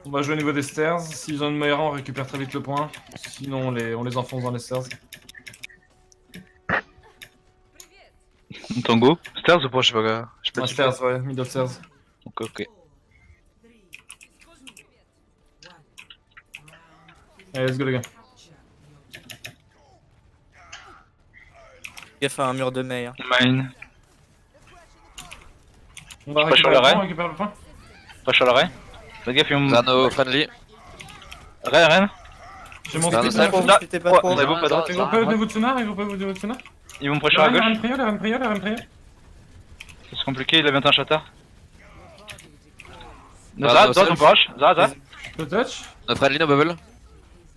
On va jouer au niveau des stairs. S'ils ont une Moira, on récupère très vite le point. Sinon, on les enfonce dans les stairs. Tango. Stairs ou pas, je sais pas. Je sais pas Ah, si stairs, ouais, middle stairs. Ok, ok. Allez, let's go, les gars. Gaffe à un mur de Mei. Hein. Mine. On va Pas sur récupérer le le point, Ray. on récupère le point. Pas sur l'arrêt. Fais gaffe, ils vont. Zano friendly. Ren. J'ai mon Zano stick, safe. là. Pour vous, c'était pas trop. Ouais, pas droite. Regroupez-vous de Tsuna, regroupez-vous de Tsuna. Ils vont pressure à La gauche. reine prio, la reine prio, la reine prio. C'est compliqué, il a bientôt un shatter. Ah, Zara, no Zara, self. ton proche. Zara. Le touch. No friendly, no bubble.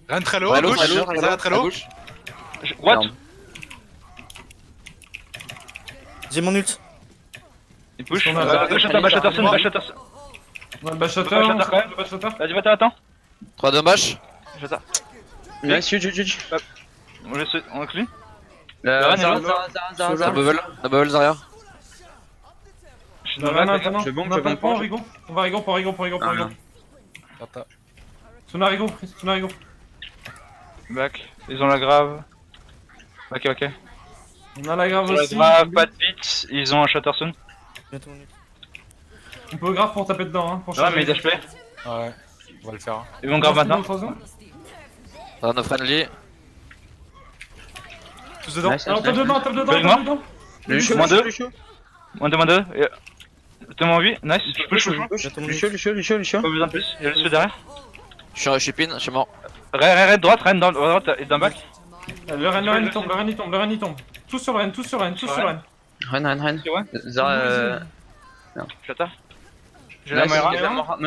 Ren très low, à Très low, gauche. très low, Zara très low. gauche. What? J'ai mon ult. Il push. On a- Shatter, Shatter. On a le bash-shatter, On va on bash-shatter, fait le bash-shatter. Vas-y, va, attends. 3 de bash. Shatter. Nice, huge. On laisse, on inclut. Zara, Zara, No bubble. No bubble, Zarya. La reine maintenant. Je bombe, On a je pas de bombe point, pas. Rigo. On va Rigo pour Rigo. Ah, Tsuna Rigo. Back. Ils ont la grave. Ok. On a la grave Ils ont la aussi. grave, pas de beat. Ils ont un Shatterson. Bientôt mon ult. On peut grave pour taper dedans, hein. Pour Ouais, mais il HP. Ouais, on va le faire. Ils vont grave maintenant. No friendly. Tous dedans. Nice, Alors tape dedans, tape dedans, Belle mort. tape dedans. Lucio, Moins deux. Lucio. Moins 2. T'es moins 8. Nice. Je push. Bientôt mon ult. Lucio. Pas besoin de plus. Il y a le derrière. Je suis pin, je suis mort. Ren, droite et d'un back. Le Ren il tombe. Tous sur Ren. Ren. C'est ouais. Zara, Shatter. J'ai la nice. Moira.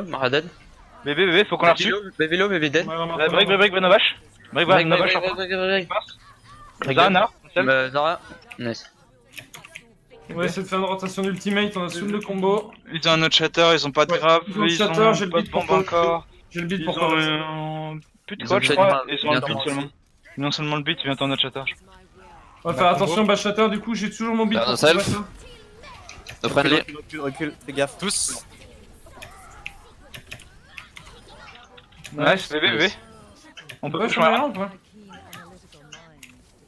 Mara dead. Bébé, faut qu'on la reçue. Baby low, baby dead. Break, Novash. Break, Novash. Zara, Nara. Zara, nice. On va essayer de faire une rotation d'ultimate, on a sous le combo. Ils ont un autre shatter, ils ont pas de grave, ils ont le ils shatter, ont j'ai le pas de beat pour bombe toi. encore. J'ai le beat Ils pour toi. ont plus de Ils quoi, ont je fait crois. du- Ils ont un bientôt. beat seulement. Ils ont seulement le beat, bientôt un autre shatter. On va faire attention bash shatter, du coup j'ai toujours mon beat Ah, pour no self. bash shatter. No friendly. Recule, fais gaffe. Tous. Nice, bébé. On peut Ouais, push sur la Moira. rampe,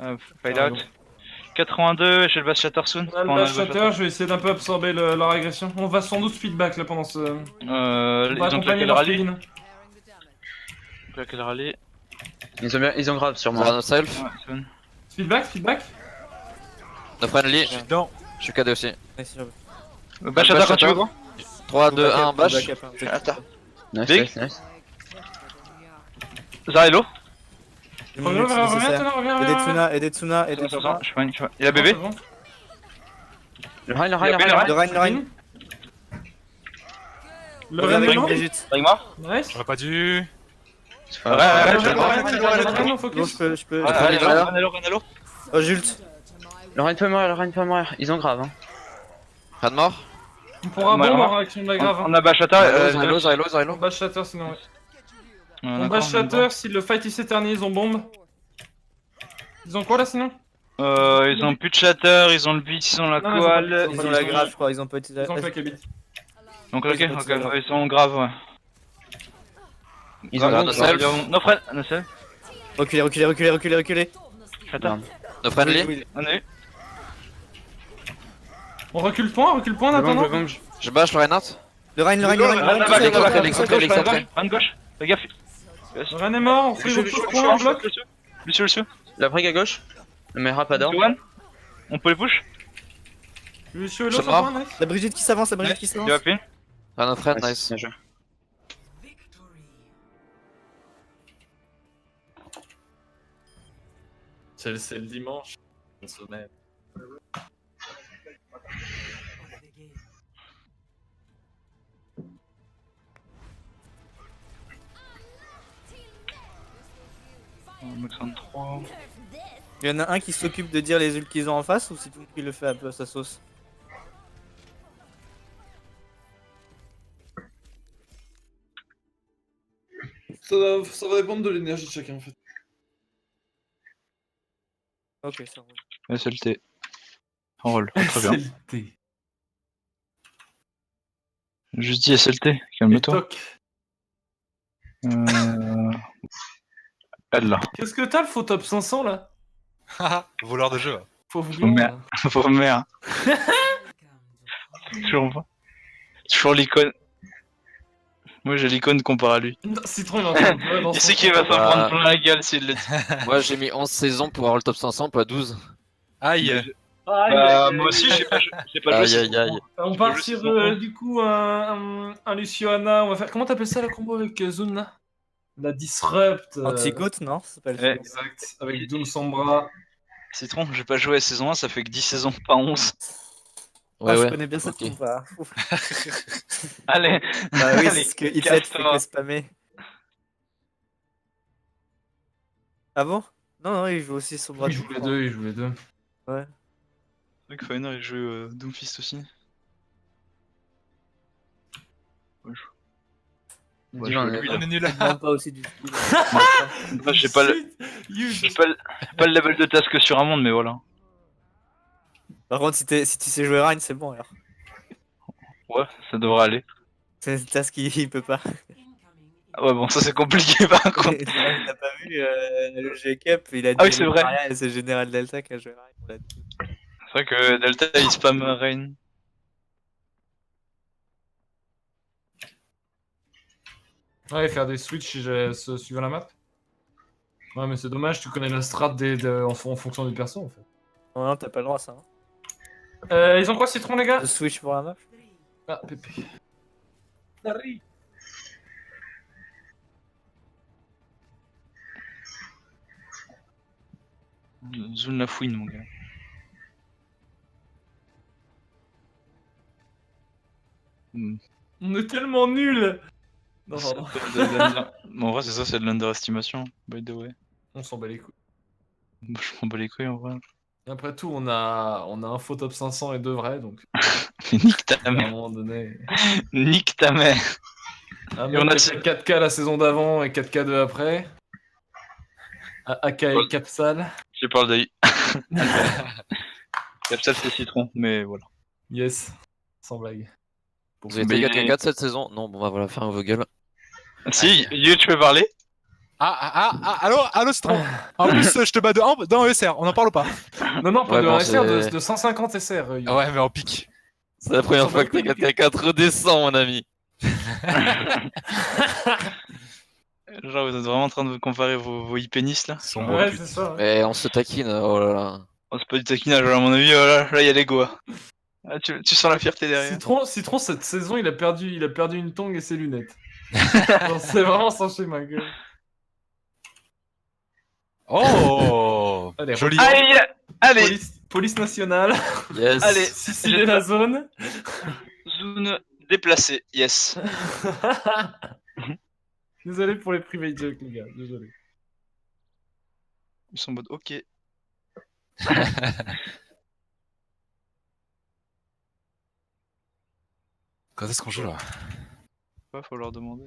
ouais. Fade out. 82, j'ai le bass shatter soon. On a le bash shatter, je vais essayer d'un peu absorber leur agression. On va sans doute feedback là pendant ce... On Ils va ont accompagner claqué le leur rallye. speed-in. Claqué le rallye. Ils ont grave sur Zara moi. no self. Ouais, c'est bon. Feedback. No friendly. Non. Je suis KD aussi. Nice, j'avoue. Bash shatter quand tu veux, gros. 3, 2, 1, bash. Nice, Big. nice. Zara, hello. J'ai mon Reviens, ult, reviens, nécessaire. reviens. Aidez Tsuna. Je suis pas, il a bébé. Le Ren. Le Ren. Le Rein. Le Vous Ren avez maintenant. Brigitte. Break mort. Nice. J'aurais pas dû. Ouais, Bon, Focus. je peux. Hello. Oh, j'ult. Le Ren peut mourir. Ils ont grave, hein. Pas de mort. On pourra Ouais, bombe ouais. en réaction de la grave. On a bash shatter. On bash shatter sinon ouais. On bash shatter si le fight il s'éternise, on bombe. Ils ont quoi là sinon? Ils ont plus de shatter, ils ont le beat, ils ont la Non, coal. Ils ont la grave, je crois. Ils ont pas été. Ils ont claqué beat. Donc ok, ils sont graves, ouais. Ils ont Grave, grave. no self. No friend, no self. Reculez. Shatter. No friendly. On a eu. On recule point en attendant. Je bash le Reinhardt. Le Rein. Run gauche. Fais gaffe. Ren est mort, on fait le push point en bloc. Lucio. La brigue à gauche. Le Mera pas d'or. On peut les push. Lucio et Je l'autre mort. point, nice. La Brigitte qui s'avance. Il va pin. Ah, no friend, nice. Bien joué. C'est le dimanche. On se met. Max 23. Il y en a un qui s'occupe de dire les ults qu'ils ont en face ou c'est tout le monde qui le fait un peu à sa sauce? Ça va dépendre de l'énergie de chacun en fait. Ok, ça roule. SLT. En roll. Très bien. C'est le thé. Juste dis SLT, Et calme-toi. toc. Elle là. Qu'est-ce que t'as le faux top 500 là? Haha, voleur de jeu. Faut vous Oh, merde. Pauvre mère. Toujours pas. Toujours l'icône. Moi j'ai l'icône comparé à lui. Citron il est en train de pleurer dans Il son sait qu'il va s'en Ah. prendre plein la gueule s'il le dit. Moi j'ai mis 11 saisons pour avoir le top 500, pas 12. Aïe. Bah, moi aussi j'ai pas joué. Aïe aïe aïe. On part sur du coup un Luciana. On va faire. Comment t'appelles ça la combo avec Zun là? La Disrupt. Antigote, non? Ça s'appelle Ouais. Exact. Avec Doom Sombra. Citron, j'ai pas joué à saison 1, ça fait que 10 saisons, pas 11. Ouais, Je ouais. connais bien cette Ok. compa. Allez. Bah oui, Allez, c'est ce que Hitler fait casse-toi. que spammer. Ah bon? Non, non, il joue aussi son bras. Il joue les deux, il joue les deux. Ouais. C'est vrai que Finer il joue Doomfist aussi. Ouais, Dis-moi, je joue lui, là. On est nul. Même pas aussi du skill. Moi, j'ai pas le level de task que sur un monde, mais voilà. Par contre, si tu sais jouer Rein, c'est bon alors. Ouais, ça devrait aller. C'est une task il peut pas. Ah ouais, bon, ça c'est compliqué par contre. T'as pas vu le G-Cup, il a dit Ah oui, c'est vrai. Maria et c'est Général Delta qui a joué Rein. On l'a dit. C'est vrai que Delta il spam Rain. Ouais, faire des switches suivant la map. Ouais, mais c'est dommage, tu connais la strat en fonction du perso en fait. Non, non, t'as pas le droit à ça. Hein. Ils ont quoi, Citron, les gars? Le switch pour la map. Ah, Pépé. Zone la fouine, mon gars. Hmm. On est tellement nuls! Non, C'est pardon. Bon, en vrai, c'est ça, c'est de l'underestimation, by the way. On s'en bat les couilles. Moi, je m'en bats les couilles en vrai. Après tout, on a un faux top 500 et deux vrais, donc Mais nique ta à un mère. moment donné. Nique ta mère. Ah, Et on a- fait 4K la saison d'avant et 4K de après. AKL Capsal. Je parle d'œil. Capsal c'est citron, mais voilà. Yes. Sans blague. Vous avez Mais- été 4 cette saison? Non, bon bah voilà, faire vos gueules. Si, Yu, tu peux parler? Allô Citron. En plus, je te bats de 1 dans ESR, on en parle ou pas? Non, non, pas Ouais, de bon, SR, c'est- de 150 SR. Ah ouais, mais en pique. C'est la première fois que t'es 4K4 redescend, mon ami. Genre, vous êtes vraiment en train de comparer vos hypénis là? Ils sont beaux, Ouais, putain. c'est ça. Ouais. Mais on se taquine, oh là là. Oh, c'est pas du taquinage, à mon avis, là il y a l'ego. Ah, tu sens la fierté derrière. Citron, cette saison, il a perdu une tongue et ses lunettes. Genre, c'est vraiment son schéma, gueule. Oh Allez, joli. Aïe! Allez! Police nationale. Yes. Allez. Sicile la zone. Zone déplacée, yes. Désolé pour les private jokes, les gars. Désolé. Ils sont en mode ok. Quand est-ce qu'on joue là? Ouais, faut leur demander.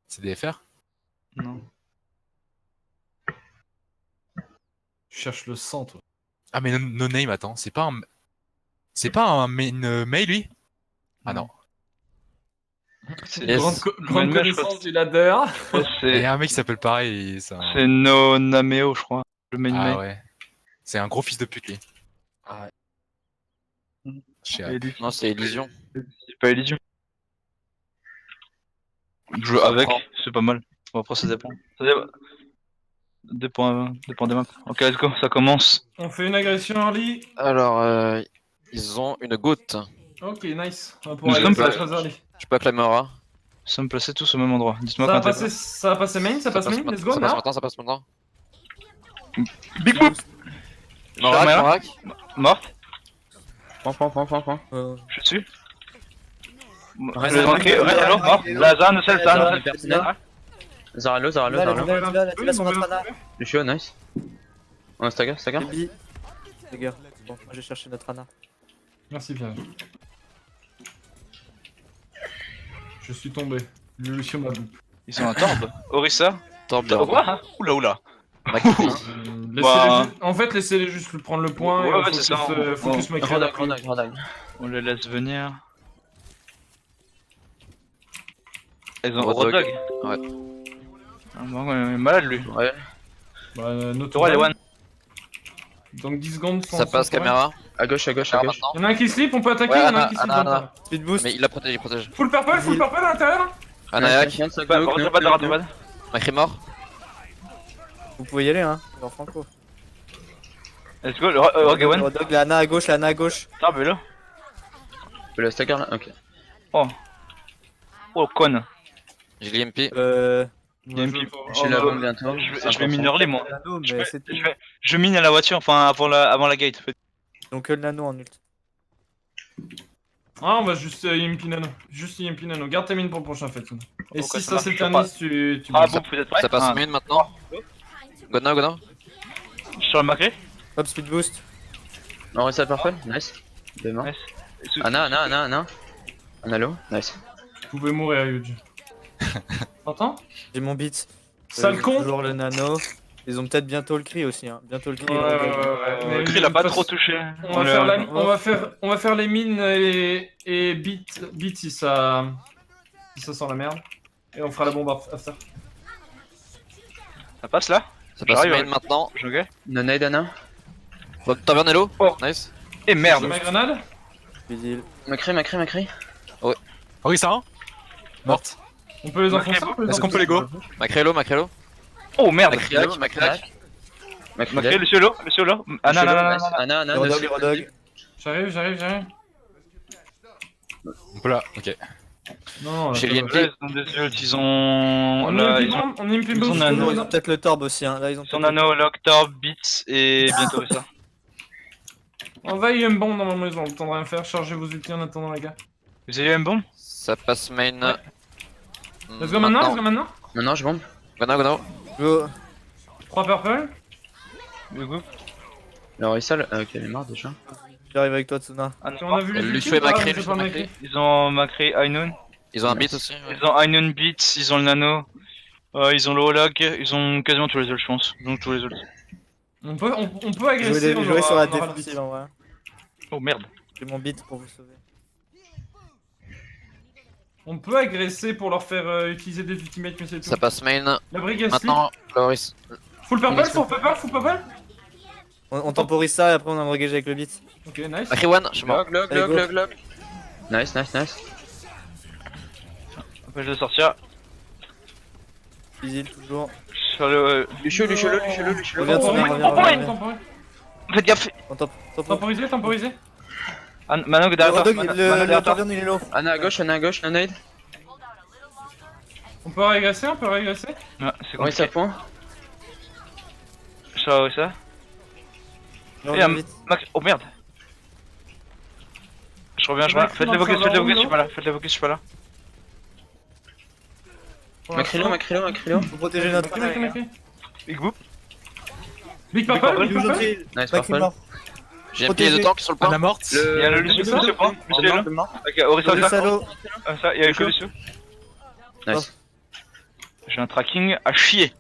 C'est DFR? Non. Tu cherches le sang, toi. Ah mais no name, attends, c'est pas un... C'est pas un main Mei lui? Ah non. C'est Yes. Grande Malma, je crois connaissance du ladder. Il y c'est a un mec qui s'appelle pareil et ça... c'est No Nameo, je crois. Le main Ah main. ouais. C'est un gros fils de pute lui. Ah ouais. Chier. Non, c'est Elysion. C'est pas Elysium. Jouer avec, c'est pas mal. Bon, après, ça dépend. Dépend des maps. Ok, let's go, ça commence. On fait une agression early. Alors, ils ont une goutte. Ok, nice. On va Nous pouvoir aller sommes sur la pas- phase early. Tu peux acclamer Aura. Nous sommes placés tous au même endroit. Dites-moi Ça va quand passer, ça va passer main, ça passe main, let's go, Ça passe là. maintenant, ça passe maintenant. Big Boop! Morak, Charmeur. Morak. Morte, Point. je suis dessus. Reste Je vais rentrer, tranquille. alors, mort. Zaza, Nocel, Zara, Nocel. Zaralo. Tu vas sur notre Ana. Lucio, nice. On a stagger. Baby. Les gars, bon, moi j'ai cherché notre Ana. Merci, bien. Je suis tombé. Le Lucio m'a boupé. Ils sont à Torb. Orissa. Torb Torb, quoi? Oula. Bah. En fait, laissez-les juste prendre le point Ouais, et ouais, focus, c'est ça, focus ma Grand dague. On les laisse venir. Ils ont Road Road Dog. Dog. Ouais. Ah, bon, il est malade lui. Ouais. Bah, Toi, les one. Donc 10 secondes sans. Ça passe sans forêt. caméra. À gauche, à gauche, à Caméra gauche. maintenant. Y'en a un qui slip, on peut attaquer, Ouais, y'en a un Anna, qui slip. Anna, dans le Anna. temps. Speed boost. Mais il la protège, il protège. Full purple à l'intérieur. Anayak, Road Bad. Macri mort. Vous pouvez y aller, hein. Genre Franco. Let's go, Rogue One. Road Dog, la Ana à gauche, la Ana à gauche. Ah, mais là. Le stagger là, ok. Oh, con. J'ai l'IMP. Il y a une pipe. J'ai la bombe bientôt. Je vais miner les moi. Nano, Je mais vais- c'est tout. Je mine à la voiture, enfin avant la gate. Donc le nano en ult. Ah, on va juste Impi Nano. Juste Impi Nano. Garde ta mine pour le prochain fait. Et Ok, si ça ça marche, s'éternise, tu. Ah bon, vous êtes prêts? Ça passe main maintenant. Go now, go now. Sur le macré. Hop, speed boost. On reste à purple, nice. Deux mains. Nice. Anna. Anna low, nice. Vous pouvez mourir, Huge. T'entends? J'ai mon beat. Sale con! Toujours le nano. Ils ont peut-être bientôt le cri aussi, hein. Bientôt le cri. Ouais, le Road Dog. Mais Le cri l'a de pas toute trop façon, touché. on va faire les mines et beat si ça sent la merde. Et on fera la bombe after. Ça passe là? Ça passe J'arrive, main ouais. maintenant. Ok. No nade Anna. Tavernello. Oh. Nice. Et merde. Ma grenade? Speed heal. Macri. Oui, ça, hein. Morte. On peut les enfoncer? Est-ce qu'on peut les go? Macrello. Oh merde. Macri. Macré, le solo là. Ah non, Anna, Le Road Dog, le Road Dog. J'arrive. On peut là, ok. Non, J'ai là, l'IMP. ça va. Ils ont des ults, ils ont. On Là, est ils ont on est ils ont nano. Ils ont peut-être le Torb aussi, hein. Là, ils ont peut-être le Nano, Locktorb, Beats et bientôt ça. On va IM bomb normalement, ils ont le temps de rien faire. Chargez vos ultis en attendant, les gars. Vous avez eu un bon? Ça passe main. Let's go maintenant, Maintenant je bombe. Go now. Go. 3 purple. Du coup. Le Royal, ok, elle est morte déjà. J'arrive avec toi, Tsuna. Si on a vu les Lucio ultis, et Macri, ah, Lucio c'est pas et Macri. Macri. Ils ont Macré, Ainun. Ils ont un beat aussi. ouais. Ils ont Ainun Beats, ils ont le Nano. Ils ont le Holog, ils ont quasiment tous les ults, je pense. Donc tous les ults. On peut agresser. on Jouer sur la aura le défensive beat. en vrai. Oh merde. J'ai mon beat pour vous sauver. On peut agresser pour leur faire utiliser des ultimates, mais c'est tout. Ça passe main. La brigade slip. Maintenant, Loris. Full purple, full purple. On temporise ça et après on a engagé avec le beat. Ok, nice. Macri one, je suis mort. Log. Allez, go. Nice. Après je vais sortir. Speed heal toujours. Sur le. Lucio. Reviens, Tsuna, reviens. Faites gaffe. On temporise. Temporiser. Ah, Mano Le derrière Road toi. Dog, Mano le derrière toi. Taverne il est low. Anna à gauche, no nade. On peut régresser. Ouais, c'est Royal compliqué. à point. Ça. Non, Et le beat. Max. Oh merde. Je reviens. Faites les focus, je suis pas là. Je suis pas là. Macrilo. Faut protéger notre Macri. Big boop. Big purple. Nice, Macri purple. mort. J'ai un pied de tank sur le point. Anna morte. Il y a le Lucio, ça Lucio point. Lucio est là. Ok, Orisa, Le salaud. ça, il y a que Lucio. Nice. J'ai un tracking à chier.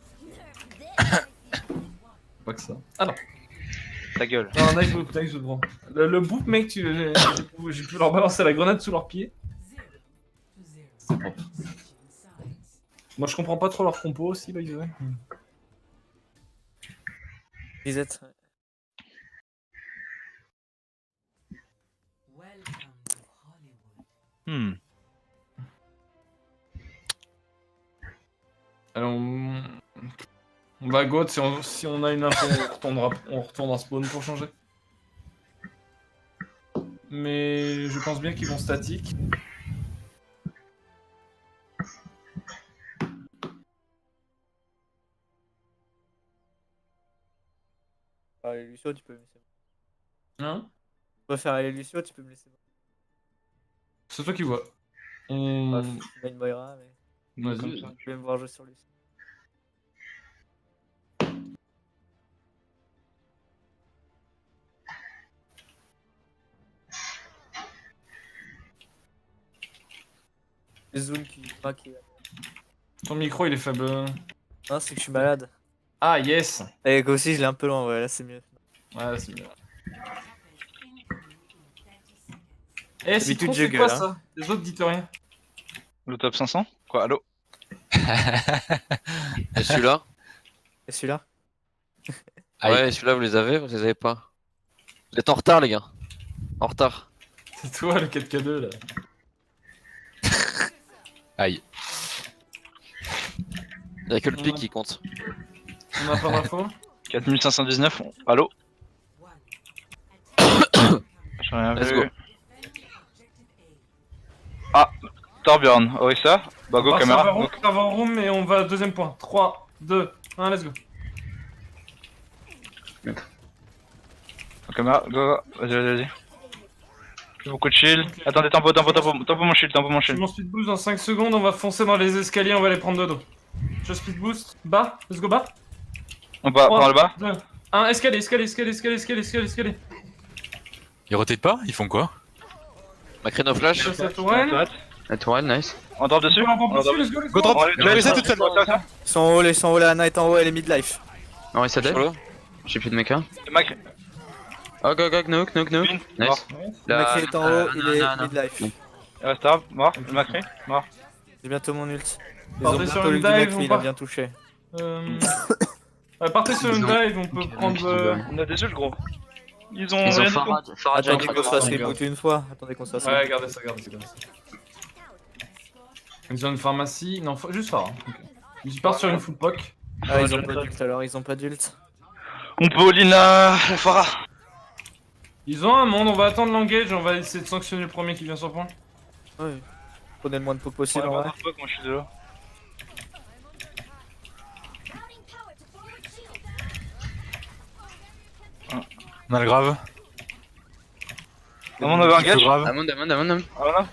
Pas que ça. Ah non. Ta gueule. Non, nice bro. Le boop, mec, j'ai pu leur balancer la grenade sous leurs pieds. C'est bon. Moi, je comprends pas trop leur compo aussi, by the way. Reset. Alors, on va go, si on a une info, on retourne en spawn pour changer. Mais je pense bien qu'ils vont statique. Allez, Lucio, tu peux me laisser. Hein? On va faire aller Lucio, tu peux me laisser. C'est toi qui vois. Tu On... mets une Moira, mais. Vas-y. Je vais me voir jouer sur Lucio. Les zooms qui craquent. Ton micro, il est faible. Non, c'est que je suis malade. Ah, yes! Et aussi, je l'ai un peu loin, ouais, là c'est mieux. Ouais, c'est bien. Eh, D'habitude, Citron, je c'est quoi gueule, ça? Les autres, dites rien. Le top 500? Quoi, allô? Et celui-là? Et celui-là? Aïe. Ouais, celui-là, vous les avez les avez pas? Vous êtes en retard, les gars. En retard. C'est toi le 4K2 là. Aïe. Y'a que le pic qui compte. On a pas d'infos. 4519, allo. J'ai rien Let's vu. go. Ah, Torbjorn, Orisa. Bah go caméra. Go. Server room et on va deuxième point. 3, 2, 1, let's go. Go caméra, go. Vas-y. J'ai beaucoup de shield. Ok. Attendez, tempo mon shield, tempo mon Je shield. mon speed boost dans 5 secondes, on va foncer dans les escaliers, on va les prendre de dos. Je speed boost, bas, let's go bas. On va par le bas. 2, 1, escalier. Ils rotate pas? Ils font quoi? Macrino flash. Je sais, tourelle. La tourelle, nice. On drop dessus. On va dessus, let's go, let's Go go. drop! On Je vais essayer toute seule! Ils sont en haut, la Knight en haut, elle est mid-life. On reset dead. Solo. J'ai plus de mecha. Mac. Oh, go, knock. Win. Nice. Le Macri est en haut, il est non. mid-life. Non. Il reste Torb, mort. Le Macri, mort. J'ai bientôt mon ult. Ils Partez ont sur bientôt une l'ult du dive, Macri, on il a part. bien touché. Partez sur une Ils ont- dive, on peut Ok, prendre. donc ils ont- On a des ults gros. Ils ont Ils ont rien du tout. Farah Attendez qu'on se fasse regarde. reboot une fois. Attendez qu'on se fasse Ouais, reboot. regardez ça. Ils ont une pharmacie, non, juste ça. Ils partent sur une full poke. Ah, ils ont pas d'ult alors, ils ont pas d'ult. On peut all-in la Farah. Ils ont un monde, on va attendre l'engage, on va essayer de sanctionner le premier qui vient sur point. Ouais. Prenez le moins de poke possible Ouais, en vrai. moi je suis de là. On a le grave. On avait un Il faut gage. grave. Amon. Ah voilà.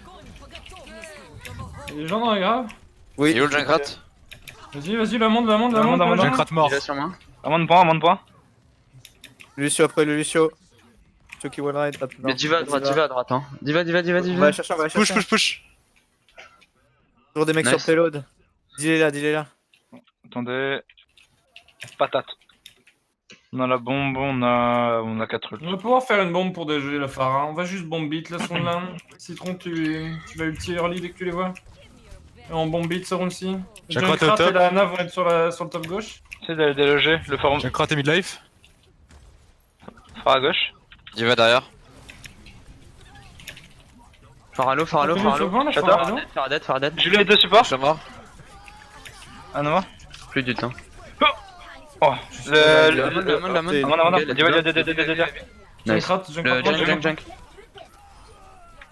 Il y a des gens dans la grave. Oui. Et où le Junkrat? Vas-y, la monte. J'ai un crat mort. Il est sur moi. À moins de points. Lucio après le Lucio. Lucio qui wall ride. hop, non. Mais diva à droite, hein. Diva. On va la chercher, on va la chercher. Push. Toujours des mecs Nice. sur payload. Dis-les là. Attendez. Patate. On a la bombe, on a 4 ults. On va pouvoir faire une bombe pour dégeler la Farah. On va juste bomb beat la sonde là. Citron, tu vas ulti early dès que tu les vois. Et on bomb beat ce round-ci. J'ai un crat au top. et la Ana vont être sur le top gauche. Essaye d'aller déloger le forum. J'ai un crat et midlife. Farah à gauche. Diva derrière. Faralo. J'attends. Farah dead. J'ai les deux supports. Je suis mort. Ah non. Plus du temps. Oh. La Amon. Diva. Nice. Junk. Junk.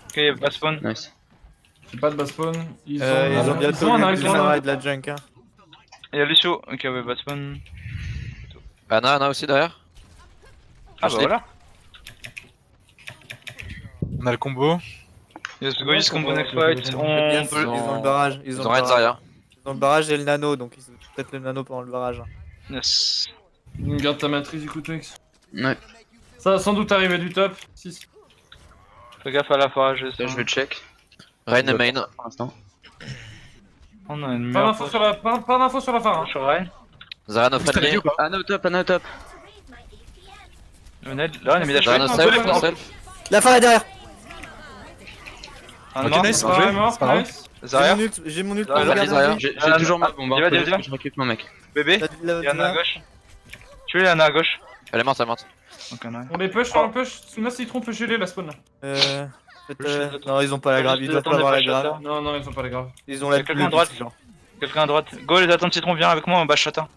Ok, bas spawn. Nice. J'ai pas de bas spawn. Ils Ils ont bientôt un le arrive sur Wall un. ride la junk. Hein. Il y a Lucio. Ok, ouais, bas spawn. Ana aussi derrière. Ah bah voilà. On a le combo. Let's go, use combo next fight. Ils On peut. ont le barrage. Ils ont rien derrière. Ils ont le barrage et le nano, donc ils ont peut-être le nano pendant le barrage. Yes. Garde ta matrice du coup, Tex. Ouais. Ça va sans doute arriver du top. 6. Fais gaffe à la Farah, je Ça, je vais check. Rain et main. Pour l'instant. On a une Pas meilleure d'infos sur la Farah. sur Ryan. Zarya no friendly. Ana au top. Là, on a mis la Zarya no self, no self. La fin est derrière. Un Ok, mort. nice. Farah est mort, C'est pas grave. nice. Zarya. J'ai mon ult. Zarya, regarde, Zarya. regarde. J'ai Ah, toujours ma ah, bombe. diva, Faut diva. que je récupère mon mec. Bébé. Il y en a à gauche. Tu es Anna à gauche. Elle est morte. Donc on a. On les push, on les push. Suna Citron peut geler la spawn là. Non, ils ont pas la grave, ils doivent pas avoir la grave. Non, ils sont pas les graves. Ils ont la Quelqu'un à droite. genre. Quelqu'un à droite. Go les attentes citron, viens avec moi, on bâche chata.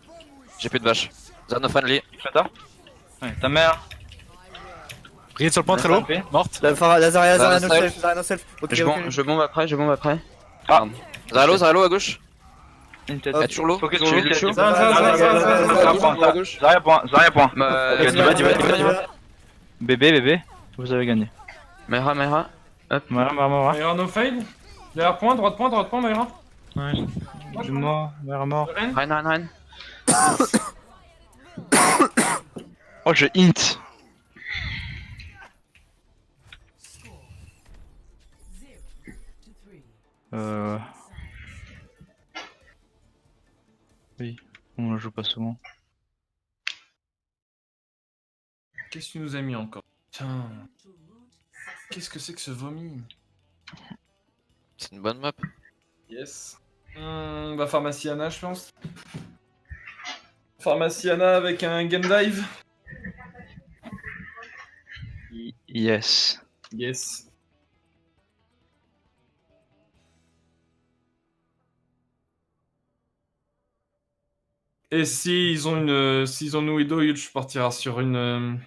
J'ai plus de vache. Zarya no friendly. Chata. Ouais, ta mère. Brillette sur le point très low. Morte. La Zarya Zarya no no self, Zarya no self. Ok, Je bombe après. Ah. Zarya low à gauche. Une tête. Elle est toujours low. Focus Toujours sur Lucio. lui. Ça. Zarya point. Bah, Diva. Bébé. Vous avez gagné. Mayra. Mara. Mayra no fade. Derrière point, droite point, Mayra. Ouais. Mort. Ren. Rein. Oh, je hint. Oui, on la joue pas souvent. Qu'est-ce que tu nous as mis encore? Putain. Qu'est-ce que c'est que ce vomi? C'est une bonne map. Yes. Bah Pharmaciana, je pense. Pharmaciana avec un game dive. Yes. Yes. Et s'ils ont une Widow, Huge partira sur une.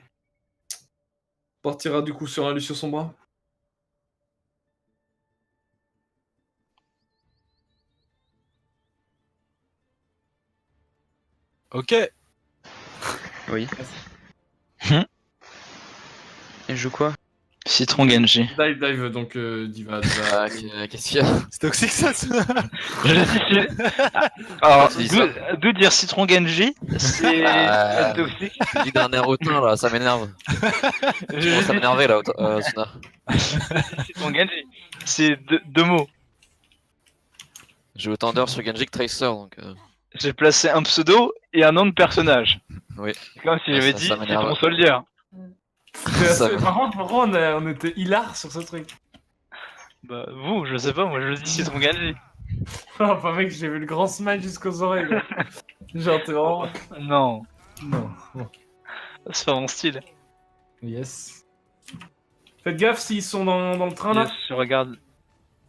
Partira du coup sur un Lucio Sombra. Ok. Oui. Et je joue quoi? Citron Genji. Dive, donc Diva. Ah, qu'est-ce qu'il y a? C'est toxique ça. Alors, Tu dis ça. d'où dire Citron Genji? C'est toxique. Tu dis d'un air hautain là, ça m'énerve. Je commence à m'énerver là, Suna. Citron Genji. C'est deux mots. J'ai autant d'heures sur Genji que Tracer donc. J'ai placé un pseudo et un nom de personnage. Oui. C'est comme si j'avais Ça dit m'énerve. Citron Soldier. Ça Par contre, on était hilar sur ce truc. Bah, vous, je sais pas, moi je dis Citron Genji. Enfin, mec, j'ai vu le grand smile jusqu'aux oreilles. Là. Genre, t'es vraiment. Non, Non. Bon. c'est pas mon style. Yes. Faites gaffe s'ils sont dans le train là. Yes, je regarde.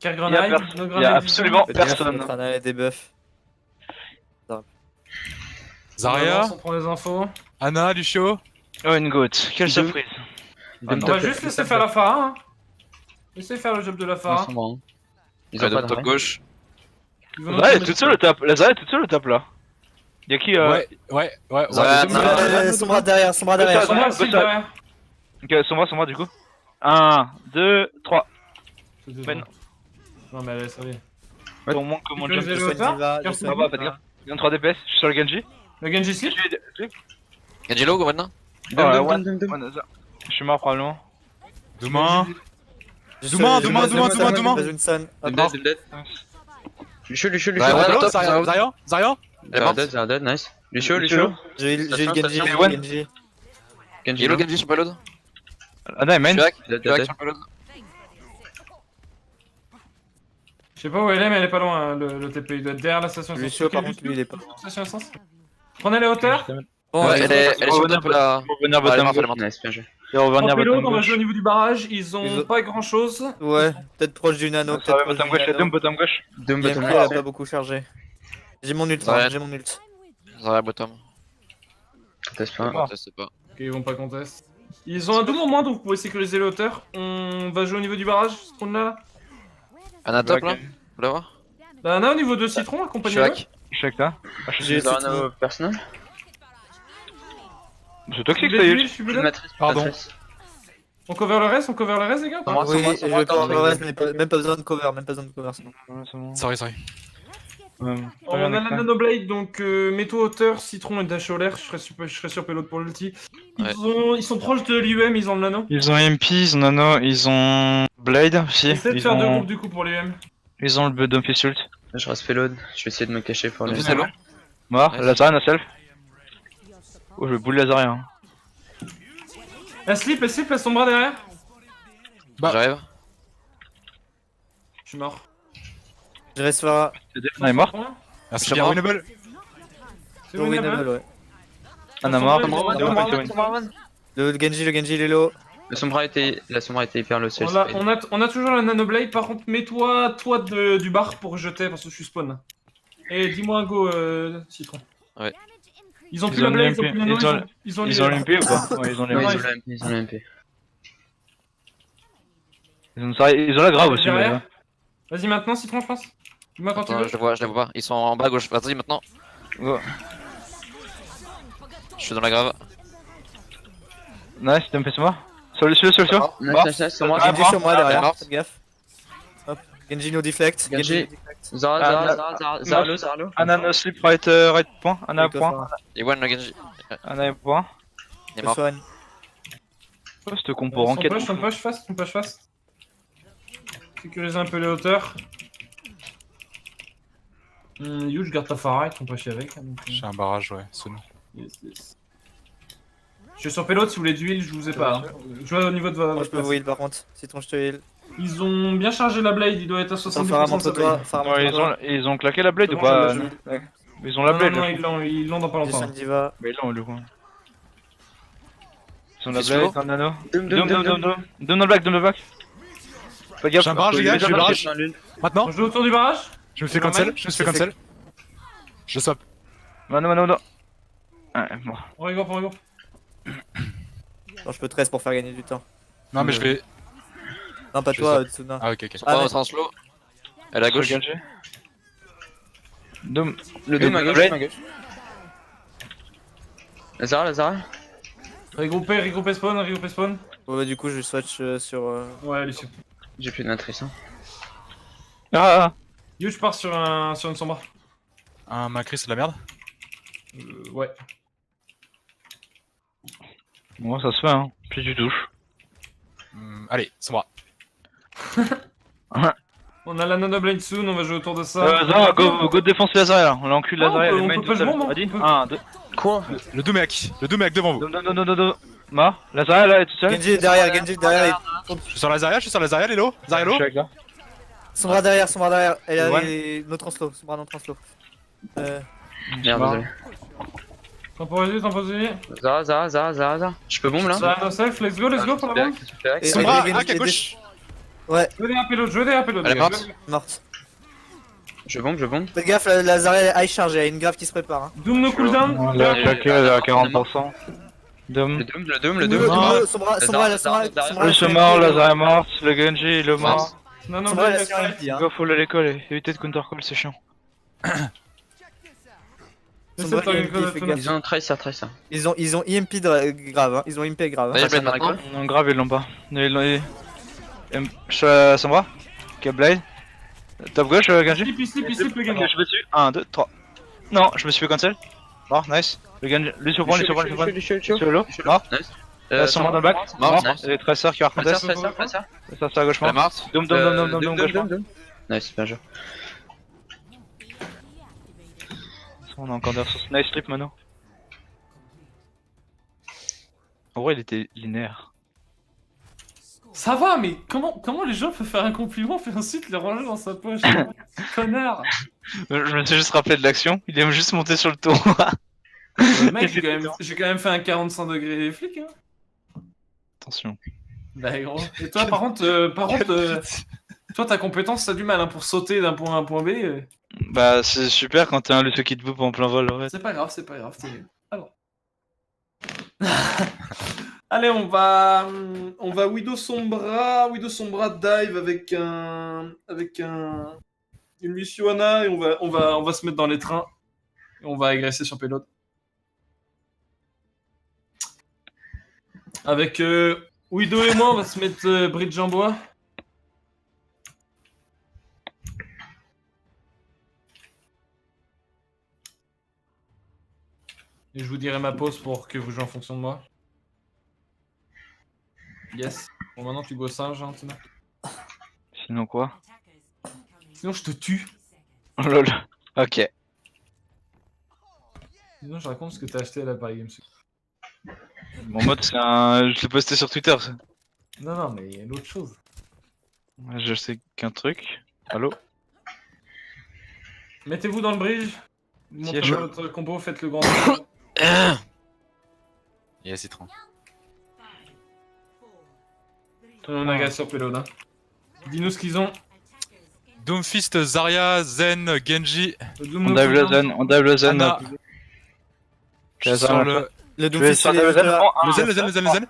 Car Il y a grenade, pers- no il y grenade, a absolument Faites gaffe, personne. notre ana est des buffs. Zarya, On prend les infos. Anna, Lucio. Oh, une goutte. Quelle Deux. surprise. On va juste laisser faire la Phara. Hein. Laissez faire le job de la Ils Phara. sont bons. Ils Ouais, ont pas de de top gauche. Ils vont Zarya nous est toute seule au top. La Zarya est toute seule au top là. Y'a qui Ouais. Zarya, Sombra derrière, Sombra derrière. Attends, Sombra aussi Bossa. derrière. Ok, Sombra du coup. 1, 2, 3. Ben. Non mais allez, ça va. Ton manque que mon Tu jump. faisais Je le soigne hauteur Diva, je Pierce soigne Ah bah, faites gaffe. Il y a un 3 DPS, je suis sur le Genji. Le Genji slip. Genji low maintenant? Je suis mort probablement. Demain. Demain. I'm dead. Lucio. Ouais, ouais, Zarya. Elle est morte. Zarya dead, nice. Lucio. J'ai eu le Genji, Station, Genji. Genji Yellow low. Genji sur payload. Ah non, main. Je suis hack, Dead, je suis hack dead. sur payload. Je sais pas où elle est, mais elle est pas loin. Le TP, il doit être derrière la station essence. Lucio, par Ok, contre, lui, il est pas. Station essence. Prenez les hauteurs. Ouais, elle est sur top là. Pour revenir Ah, elle est bottom morte, elle est gauche. morte. Nice, bien joué. Et revenir En payload, bottom on va gauche. jouer au niveau du barrage. Ils ont Ils ont- pas grand chose. Ouais, peut-être proche du nano, Ça peut-être va, proche bottom du gauche, la Doom, nano. bottom gauche. Doom IMP, bottom elle a right. pas beaucoup chargé. J'ai mon ult, Ouais. j'ai mon ult. Zarya bottom. Test pas. Ah. Je sais pas. Ok, ils vont pas contest. Ils ont un double en moins, donc vous pouvez sécuriser les hauteurs. On va jouer au niveau du barrage, ce trône là. Anna top là? Ok. Vous la voir? Là, on a au niveau de Citron, Je suis accompagné-le. hack. Je suis avec toi. Ah, je suis- J'ai Zarya Citron. no personnel. C'est toxique Je ça, suis Yul. je suis bleu. Matrice. Pardon. Matrice. On cover le reste, les gars. Moi, Oui, moi, je vais attends, cover, même pas besoin de cover, c'est bon. Sorry. On a la Nanoblade, donc mets-toi hauteur, Citron et dash au l'air. Je serais sur payload pour l'ulti. Ouais. Ils sont proches de l'UM, ils ont le nano. Ils ont MP, ils ont Nano, ils ont Blade aussi. Essaie de Ils faire deux ont... groupes du coup pour l'UM. ils ont le Dumpy Ult. Je reste payload. Je vais essayer de me cacher pour Donc, les. c'est low. Mort, Ouais. Lazarian à self. Oh, je boule Lazarian. Elle slip, elle son bras derrière. Bah. J'arrive. Je suis mort. Je reste Farah. Anna est morte. Merci Je bien, suis winnable. C'est Oui, winnable. Nabel, ouais. Anna mort. Le Genji, il est low. La sombra était hyper low. On a toujours la Nanoblade, par contre mets-toi toi du bar pour jeter parce que je suis spawn là. Et dis-moi un go Citron. Ouais. Ils ont Ils plus la ont blade, ils ont l'UMP. plus la nano, ils ont Ils ont l'UMP ou pas? Ouais, ils ont Ouais, l'UMP. ils ont l'MP. Ils ont la grave aussi. Derrière. Vas-y maintenant Citron je pense. Dis-moi quand tu Attends, veux. je les vois pas. Ils sont en bas à gauche. Vas-y maintenant. Go. Je suis dans la grave. Nice, Dumpy c'est mort. Sur le Nice, c'est moi. Genji sur moi derrière, morte. faites gaffe. Hop, Genji no deflect. Genji. no deflect. Zara low. Anna no sleep right point. Anna Avec le point. Farah. Et one le Genji. Anna point. Il est Je mort. soigne. Oh, cette compo ranket. Son push fast. Sécuriser un peu les hauteurs. Huge, garde ta Farah, ils t'ont pas chier avec. Hein, donc, J'ai un barrage, ouais. Sono. yes. Je suis sur payload, si vous voulez du heal, je vous ai pas. Hein. Je vois au niveau de Moi je votre peux vous heal par contre. Citron, je te heal. Ils ont bien chargé la blade, il doit être à Attends, Farah, 70% de sa montre-toi. blade. Farah, Ouais, montre-toi. ils ont claqué la blade C'est ou bon, pas je l'ai. Ils ont la Non, blade. non, là. ils l'ont dans pas longtemps. Jason Diva. Mais ils l'ont le coup. Ils ont la C'est blade, slow. un nano. Doom, Doom dans le back, Doom dans le back. Fais gaffe. J'ai un barrage, les gars, j'ai le barrage. Maintenant, On joue autour du barrage. je me fais cancel, je me fais cancel. Je swap. Mano. Ouais, bon. On rigole. Non, je peux 13 pour faire gagner du temps. Non, mais je vais. Non, pas Je toi, sais. Tsuna. Ah, ok, ok. Ils sont pas mais- en slow. Elle est à gauche. Doom. Le Doom à gauche, Blade. Doom à gauche. La Zara. Regroupez spawn. Ouais, bah, du coup, je swatch sur. Ouais, allez, sûr. J'ai plus de matrice. Hein. Ah, Yo, je pars sur une sombra. Un Macri, c'est de la merde. Ouais. bon, ça se fait, hein. Puis tu touches. Allez, c'est moi. On a la Nano Blade soon, on va jouer autour de ça. Zara, go défoncer la Zarya là. On l'encule la Ah, Zarya. on le peut main pas tout le seul. bombe, hein. Vas-y, On peut- 1, 2. Quoi? Le Domek devant vous. Doom. Ma, la Zarya là, elle est toute seule. Genji est derrière, Je suis sur la Zarya, Lelo. Je Zarya, suis avec là. Son bras derrière. Elle a Ouais. nos translots, son bras non translow. Merde, Bah. désolé. Temporisé. Zara. Je peux bombe là? Ça, no self, let's go pour la bombe. Et- Son et- bras, et- hack à et- gauche. Ouais, Je veux des AP l'autre. Elle est morte. morte. Je bombe. Faites gaffe, la Zarya est high charge, il y a une grave qui se prépare. Hein. Doom no cooldown. On l'a claqué, elle est à 40%. Doom. Le Doom. Son bras, Le se mort, la Zarya est morte, le Genji il est mort. Non, Son bras, il a Blade, sur MP, hein. Go full à l'école et éviter de counter call, c'est chiant. Son c'est bras, il a pas MP, fais gaffe. Ils ont Tracer. Ils ont IMP grave, hein. Ils ont IMP grave. Ça y Hein. est, Blade maintenant. Non, grave, ils l'ont pas. Je suis à Sombra. Ok, Blade. Top gauche, Genji. Slip le Je gamin. me suis dessus. 1, 2, 3. Non, je me suis fait cancel. Mort, nice. Le Genji, lui sur point. Sur l'eau. Mort. Sombra dans le back. Mort, Mort. nice. Et Tracer qui va recontester. Tracer. Ça c'est à gauche. Elle est Mort. morte. Doom, gauche. Mort. Nice, bien joué. On a encore des ressources. Nice strip, Mano. En vrai, il était linéaire. Ça va, mais comment les gens peuvent faire un compliment puis ensuite le ranger dans sa poche? Connard. Je me suis juste rappelé de l'action. Il est juste monté sur le tour. Mec, j'ai quand même fait un 45 degrés flic. Hein. Attention. Bah gros. Et toi, par contre, toi ta compétence, t'as du mal hein, pour sauter d'un point A à un point B. Bah, c'est super quand t'es un Lucio qui te boupe en plein vol, en fait. C'est pas grave. Alors. Allez, on va Widow Sombra dive avec une Luciana et on va se mettre dans les trains et on va agresser sur payload. Avec Widow et moi, on va se mettre bridge en bois. Et je vous dirai ma pause pour que vous jouez en fonction de moi. Yes. Bon, maintenant tu go singe, hein, Tina. Sinon quoi? Sinon, je te tue. Oh lol. Ok. Sinon, je raconte ce que t'as acheté à la Paris Games. Mon mode, c'est un. Je l'ai posté sur Twitter, ça. Non, mais il y a une autre chose. Je sais qu'un truc. Allô? Mettez-vous dans le bridge. Montrez je- votre combo, faites le grand. Yes, c'est 30. On agresse sur payload. Hein. Dis-nous ce qu'ils ont. Doomfist, Zarya, Zen, Genji. On dive le zen, Anna. Je vais Sur le Le Je vais Doomfist, sur il est le zen. là. le Zen.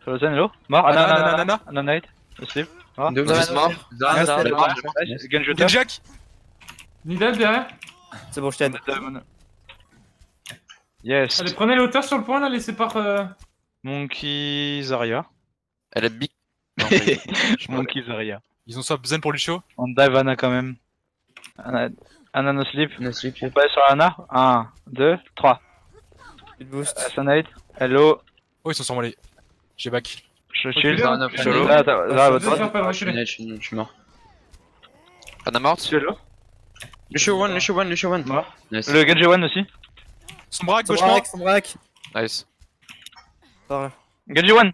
Sur le zen, hello? Mort? Anna. Anna Knight. Le slip. Ah. Doom, Doomfist mort. Zara. Genji Genji hack. Nidal derrière. C'est bon, je t'aide. Yes. Allez, prenez les hauteurs sur le point là, laissez par. Monkey Zarya. Elle est big. Monkey Zarya. Ils ont swap Zen pour Lucio. On dive Anna quand même. Anna no slip. No sleep. On passe sur Anna. 1, 2, 3. Tu te boost. Assanite. Hello. Oh, ils sont survolés. J'ai back. Je chill. Zara, no, Solo. Zara, Zara, votre Zara, droite. pas Je reculer. suis mort. Anna morte. Solo. Lucio one. Mort. Nice. Le Genji One aussi. Sombra, Son gauche mort. braque, son braque. Nice. Par là. Genji One.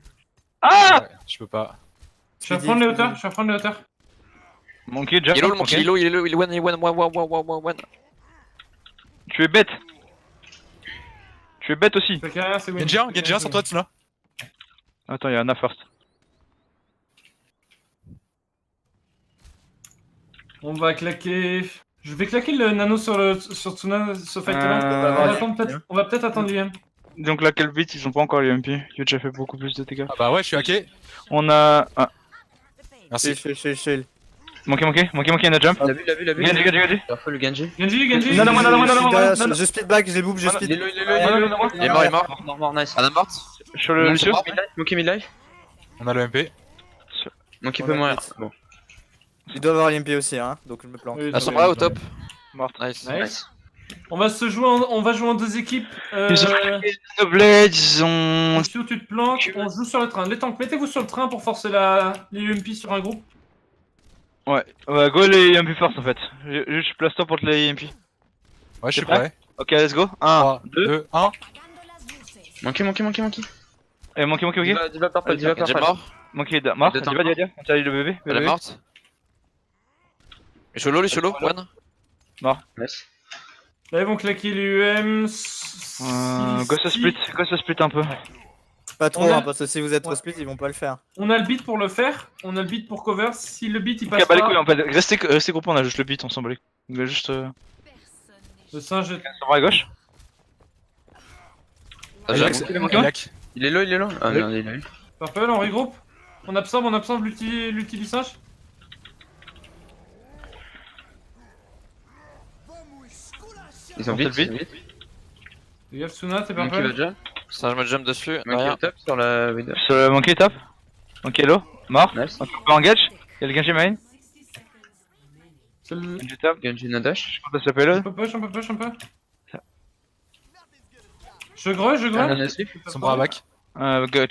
Ah! Ouais, je peux pas. Je vais prendre les hauteurs, Monkey, jump. Il est low, le monkey, il est low, il est one, one. Tu es bête. Tu es bête aussi. Fais carrière, c'est win. Genji 1 sur toi, Tsuna. Attends, y'a Anna first. On va claquer... Je vais claquer le nano sur Tsuna, ce fight là. On va peut-être attendre l'UM. Donc là, quel beat, ils ont pas encore les MP. Il a déjà fait beaucoup plus de dégâts. Ah bah ouais, je suis hacké. On a. Ah, Merci. Chill. Monkey, in a jump. Il a vu. Genji. Il a fait le Genji. Genji. Non, moi. Je split back, je les boob, je split. Il est Il est mort. mort, nice. Anna morte. Sur le Lucio. Monkey midlife. On a le MP. Monkey peut mourir. Bon. Il doit avoir l'IMP aussi, hein, donc je me plante. La Sombra au top. Morte. Nice. Nice. On va jouer en deux équipes. Ils ont claqué nos blades, ils ont. Lucio, tu te planques, on joue sur le train. Les tanks, mettez-vous sur le train pour forcer les UMP sur un groupe. Ouais, go les MP first en fait. Je place toi pour les MP. Ouais, je suis T'es prêt prêt. Ok, let's go. 1, 3, 2. 2, 1. Monkey. Et Monkey, ok. Diva purple, Genji mort. Monkey mort. Deux Diva, on t'a dit le bébé. Elle est morte. Je suis low, one. Nice. Là, ils vont claquer les UM. Go se split un peu. Pas trop, On a- hein, parce que si vous êtes trop split, ils vont pas le faire. On a le beat pour le faire. On a le beat pour cover. Si le beat il passe Ok, bah les pas, couilles en fait. Restez groupés, on a juste le beat, on s'en bat les couilles. Il a juste. le singe est... Sur à gauche. Ajax. Yak. Il est low. Ah merde, il a eu. Purple, on regroupe. On absorbe l'ulti du singe. Ils ont On fait vite. le beat. Les gars, Tsuna, t'es Monkey va purple. jump. Ça, je me jump dessus. Monkey Derrière. au top sur la window. Sur le Monkey top. Monkey low. Mort. Nice. On peut engage. Y'a le Genji main. C'est le... Genji top. Genji no dash. Je pense que ça s'appelle. On peut push. Je grosse. Anna slip. Sombra back.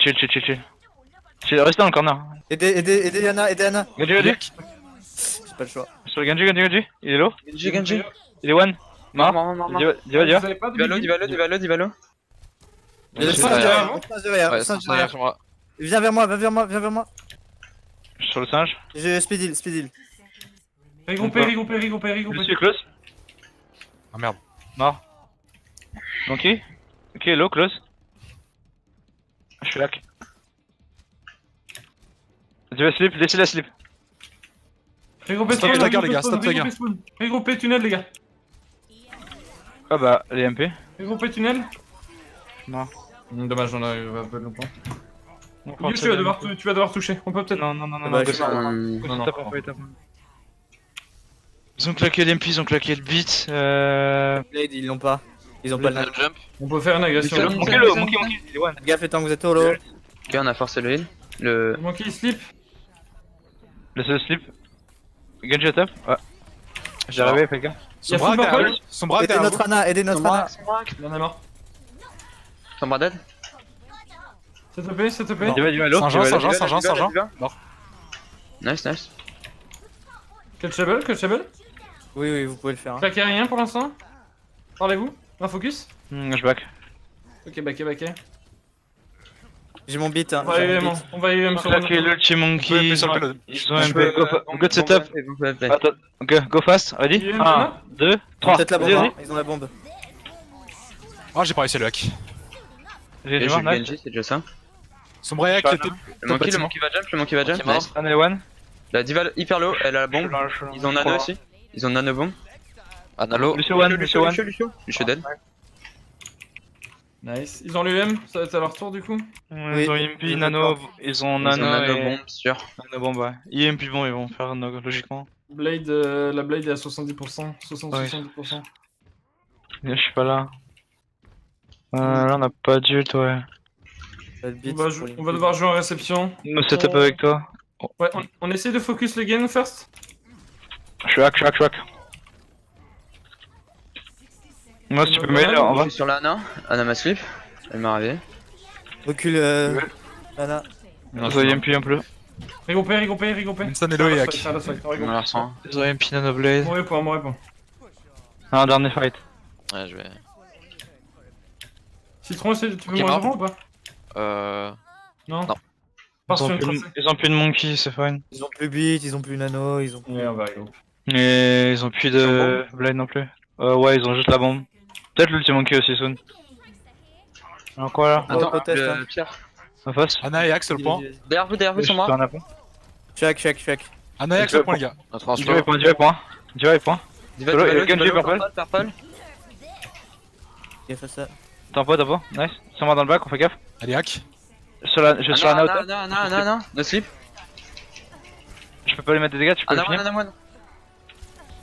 Chill. Restez dans le corner. Aidez Yana. Genji. J'ai pas le choix. Sur le Genji. Il est low. Genji. Il est one. Mort. Mort. Diva. Vous avez pas de Diva low. Il y a le C'est singe derrière. derrière, Ouais, le singe c'est derrière. derrière sur moi. Viens vers moi. Sur le singe. J'ai speed heal. Regroupez. Je suis close. Ah merde. Mort. Monkey. Ok, low, close. Je suis hack. Diva slip, laissez-la slip. Regroupez Stop tunnel, stagger, les gars, stop stagger. Regroupez tunnel, les gars. Ah bah, les MP. Regroupez tunnel. Non. Dommage, on arrive un peu longtemps. On Tu vas devoir toucher. On peut peut-être. Non, Bah, go je- stop. Non. Go stop, après, tape. Ils ont claqué l'MP, ils ont claqué le beat. Blade, ils l'ont pas. Ils ont pas le Le jump. On peut faire une agression. Monkey, Monkey low, Monkey, il est one. Faites gaffe, tant que vous êtes solo. Ok, on a forcé le heal. Le. Monkey slip. Laissez-le slip. Genji à top. Ouais. J'ai arrivé, fais gaffe. Sombra full purple. derrière. Sombra Aidez derrière. notre Ana. Il en est mort. Sombra dead. C'est TP. Diva low. Saint-Jean. Nice. Catchable. Oui, vous pouvez le faire. Hein. Claquez rien pour l'instant. Parlez-vous. Un focus. Je back. Ok, backé. J'ai mon beat. Hein. On va j'ai mon UM, beat. on va UM sur Claqué le. le Chi Monkey. MP sur le payload. Ils ont MP. Go de setup. Attends, go fast, ready? Il y a une 1, banane 2, Ils ont 3. peut-être la bombe. Hein. Ils ont la bombe. Ah, j'ai pas réussi le hack. J'ai Et mort, j'ai nice. Genji, c'est déjà ça. Sombra yak, Shot, t'es- Le Monkey bâtiment. va jump. Ok, mort. Nice. Un et one. La Diva hyper low, elle a la bombe. Ils ont nano aussi. Ils ont nano bombe. Analo. Lucio one. Lucio dead. Nice. Ils ont l'UM, ça va être à leur tour du coup. Ils ont EMP, nano, ils ont Ils ont nano nano et bombe, sûr. nano bombe, ouais. EMP bon, ils vont faire logiquement. Blade, la Blade est à 70%. 60-70%. Je suis pas là. Là on a pas d'ult, ouais. Pas de beat On va, pour on va devoir jouer en réception. Me setup avec toi. Ouais, on essaie de focus le gain first. Je suis hack. Moi si tu peux m'aider, on Je va. suis sur la Anna ma slip. Elle m'a ravi. Recule, Ana. Ils ont EMP un peu. Regroupez. Winston et Low et yak. Ça la fight, on On regroupe. la ressent. Ils ont EMP nano blade. Mon point. Un dernier fight. Ouais, je vais. Citron, tu peux Ok, me mort. rejoindre ou pas? Euh. Non. Non. Part sur une tracée. Ils ont plus de monkey, c'est fine. Ils ont plus beat, ils ont plus nano, ils ont plus. Ouais, on va aller. Et ils ont plus de blade non plus. Ouais, ils ont juste la bombe. Peut-être l'ulti monkey aussi, soon. Alors quoi là? Attends, proteste, hein. Pierre. En face? Ana et Axe le point. Derrière vous, sur moi. Un apont. Check. Ana et Axe le point, les gars. Un transfert. Diva point. Diva, Solo, Diva, Genji, Diva, purple. purple. Gaffe à ça. T'as pas, nice. Sans moi dans le bac, on fait gaffe. Allez, hack. Je suis sur la note. Non, no slip. Je peux pas lui mettre des dégâts, tu peux le finir. Anna.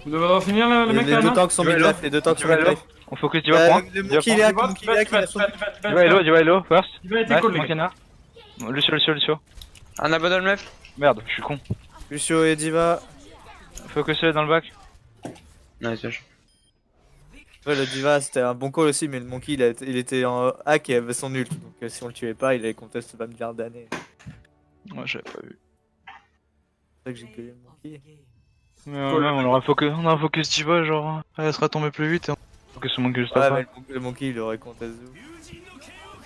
Vous devez avoir fini le mec Les là, deux non? tanks sont mid-life, les deux tanks sont mid-life. On focus Diva point. Le monkey il est hack, le monkey il est hack, il a son. Diva hello, first. Il va être Nice, école, les monkey gars. na. Lucio. Anna bottom left. Merde, je suis con. Lucio et Diva. Focus dans le bac. Nice, wesh. Ouais, le Diva c'était un bon call aussi, mais le monkey il était en hack et avait son ult. Donc si on le tuait pas, il allait contest 20 milliards d'années. Ouais, j'avais pas vu. C'est ça que j'ai cueilli le monkey. Mais même, on aurait focus Diva, genre. Elle sera tombée plus vite et on focus sur monkey juste Ouais, après. mais le monkey il aurait contest où.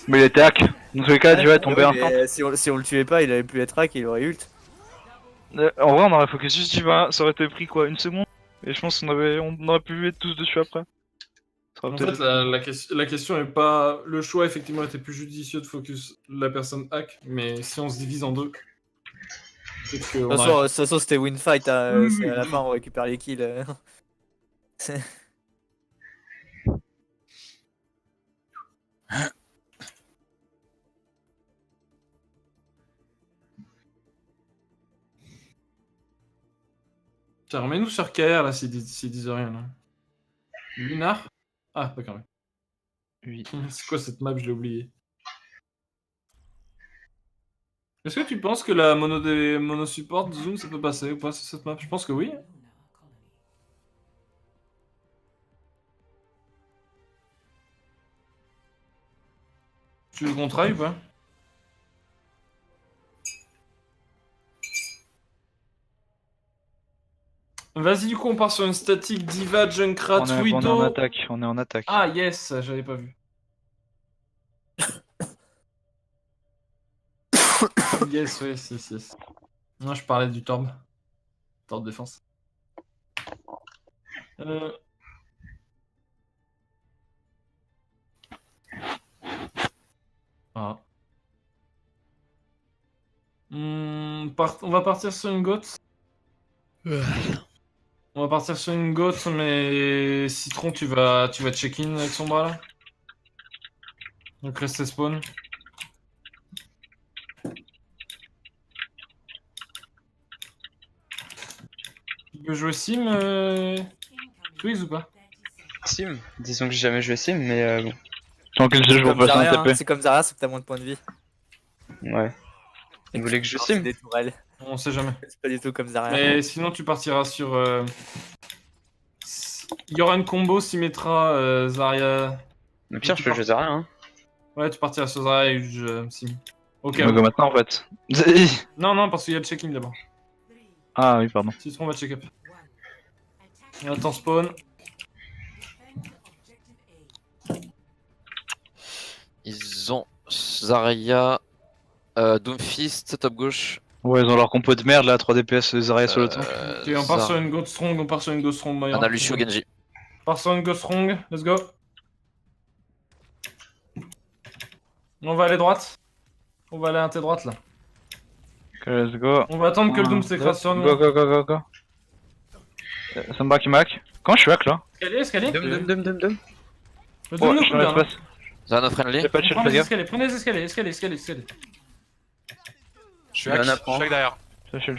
Mais il était hack. Dans tous les cas, Diva est tombé instant. Si on le tuait pas, il allait plus être hack et il aurait ult. En vrai, on aurait focus juste Diva, ça aurait été pris quoi, une seconde. Et je pense qu'on aurait pu être tous dessus après. Ça aurait En peut-être- fait, la question est pas. Le choix, effectivement, était plus judicieux de focus la personne hack, mais si on se divise en deux. C'est que. De toute façon, c'était win fight. C'est à la fin, on récupère les kills. Tiens, remets-nous sur KR là s'ils disent rien là. Lunar? Ah, d'accord. Ouais. Oui. C'est quoi cette map? Je l'ai oublié. Est-ce que tu penses que la mono support Zoom ça peut passer ou pas sur cette map? Je pense que oui. Tu veux qu'on try ou pas? Vas-y, du coup, on part sur une statique Diva, Junkrat, On est en Widow. attaque. Ah, yes, j'avais pas vu. Yes, oui, si. Moi, je parlais du Torb. Torb défense. Ah. On va partir sur une goat. On va partir sur une goat, mais Citron, tu vas check-in avec son bras là. Donc restez spawn. Tu veux jouer Sim, Twiz ou pas? Sim. Disons que j'ai jamais joué Sim, mais bon. Tant que je Comme passe un Zarya, TP. c'est comme Zarya, c'est que t'as moins de points de vie. Ouais. Vous voulez que je C'est sim? des tourelles. On sait jamais. C'est pas du tout comme Zarya. Mais sinon, tu partiras sur. Il y aura une combo Symmetra, Zarya. Le pire, je peux jouer Zarya, hein. Ouais, tu partiras sur Zarya et Sim. Ok. On va go maintenant en fait. Non, parce qu'il y a le check-in d'abord. Ah oui, pardon. Citron va check-up. On attend spawn. Ils ont Zarya, Doomfist, top gauche. Ouais, ils ont leur compo de merde là, 3 DPS, Zarya sur le temps. Ok, on part sur une Ghost Strong, Moira. Ana Lucio Genji. On part sur une Ghost Strong, let's go. On va aller droite. On va aller à tes droite là. Ok, let's go. On va attendre que le Doom s'écrase sur nous. Go. Ça me braque, il m'hack. Comment je suis hack là? Escalier. Dum. Le Ouais, Doom nous je suis coule dans bien. l'espace. Zano friendly. J'ai pas de shield, Prenez fais les gaffe. escaliers. Je suis Il y en hack, a je suis hack derrière. Je shield.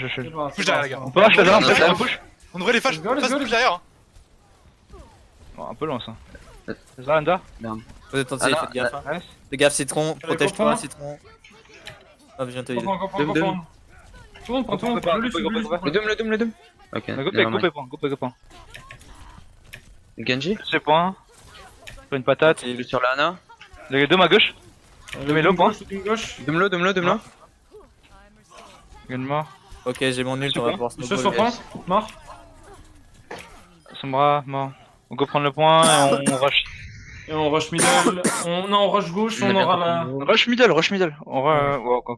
Push derrière, les gars. On peut rush là, Let's go. push. On devrait les fâches. Let's go, Passe push derrière. Bon, un peu loin ça. Zarya, Vous êtes en Ah non, faites gaffe. Hein. nice. Fais gaffe, Citron, protège-toi, comprends. Citron. Ah, je viens de te aider. Comprends. Dum. Tout le monde prend, Le Doom. Ok, Go, point. Genji. C'est point. Pas une patate. Je suis sur la Ana. Les deux à gauche. Mets-le, point. Gauche. Dum-le. Gagne mort. Ok, j'ai mon ult, on va pouvoir Je suis sur snowball. point. Mort. Sombra, mort. On go prendre le point et on rush. Et on rush middle. Non, on rush gauche, on aura la. Rush middle. On va. Ouais, quoi.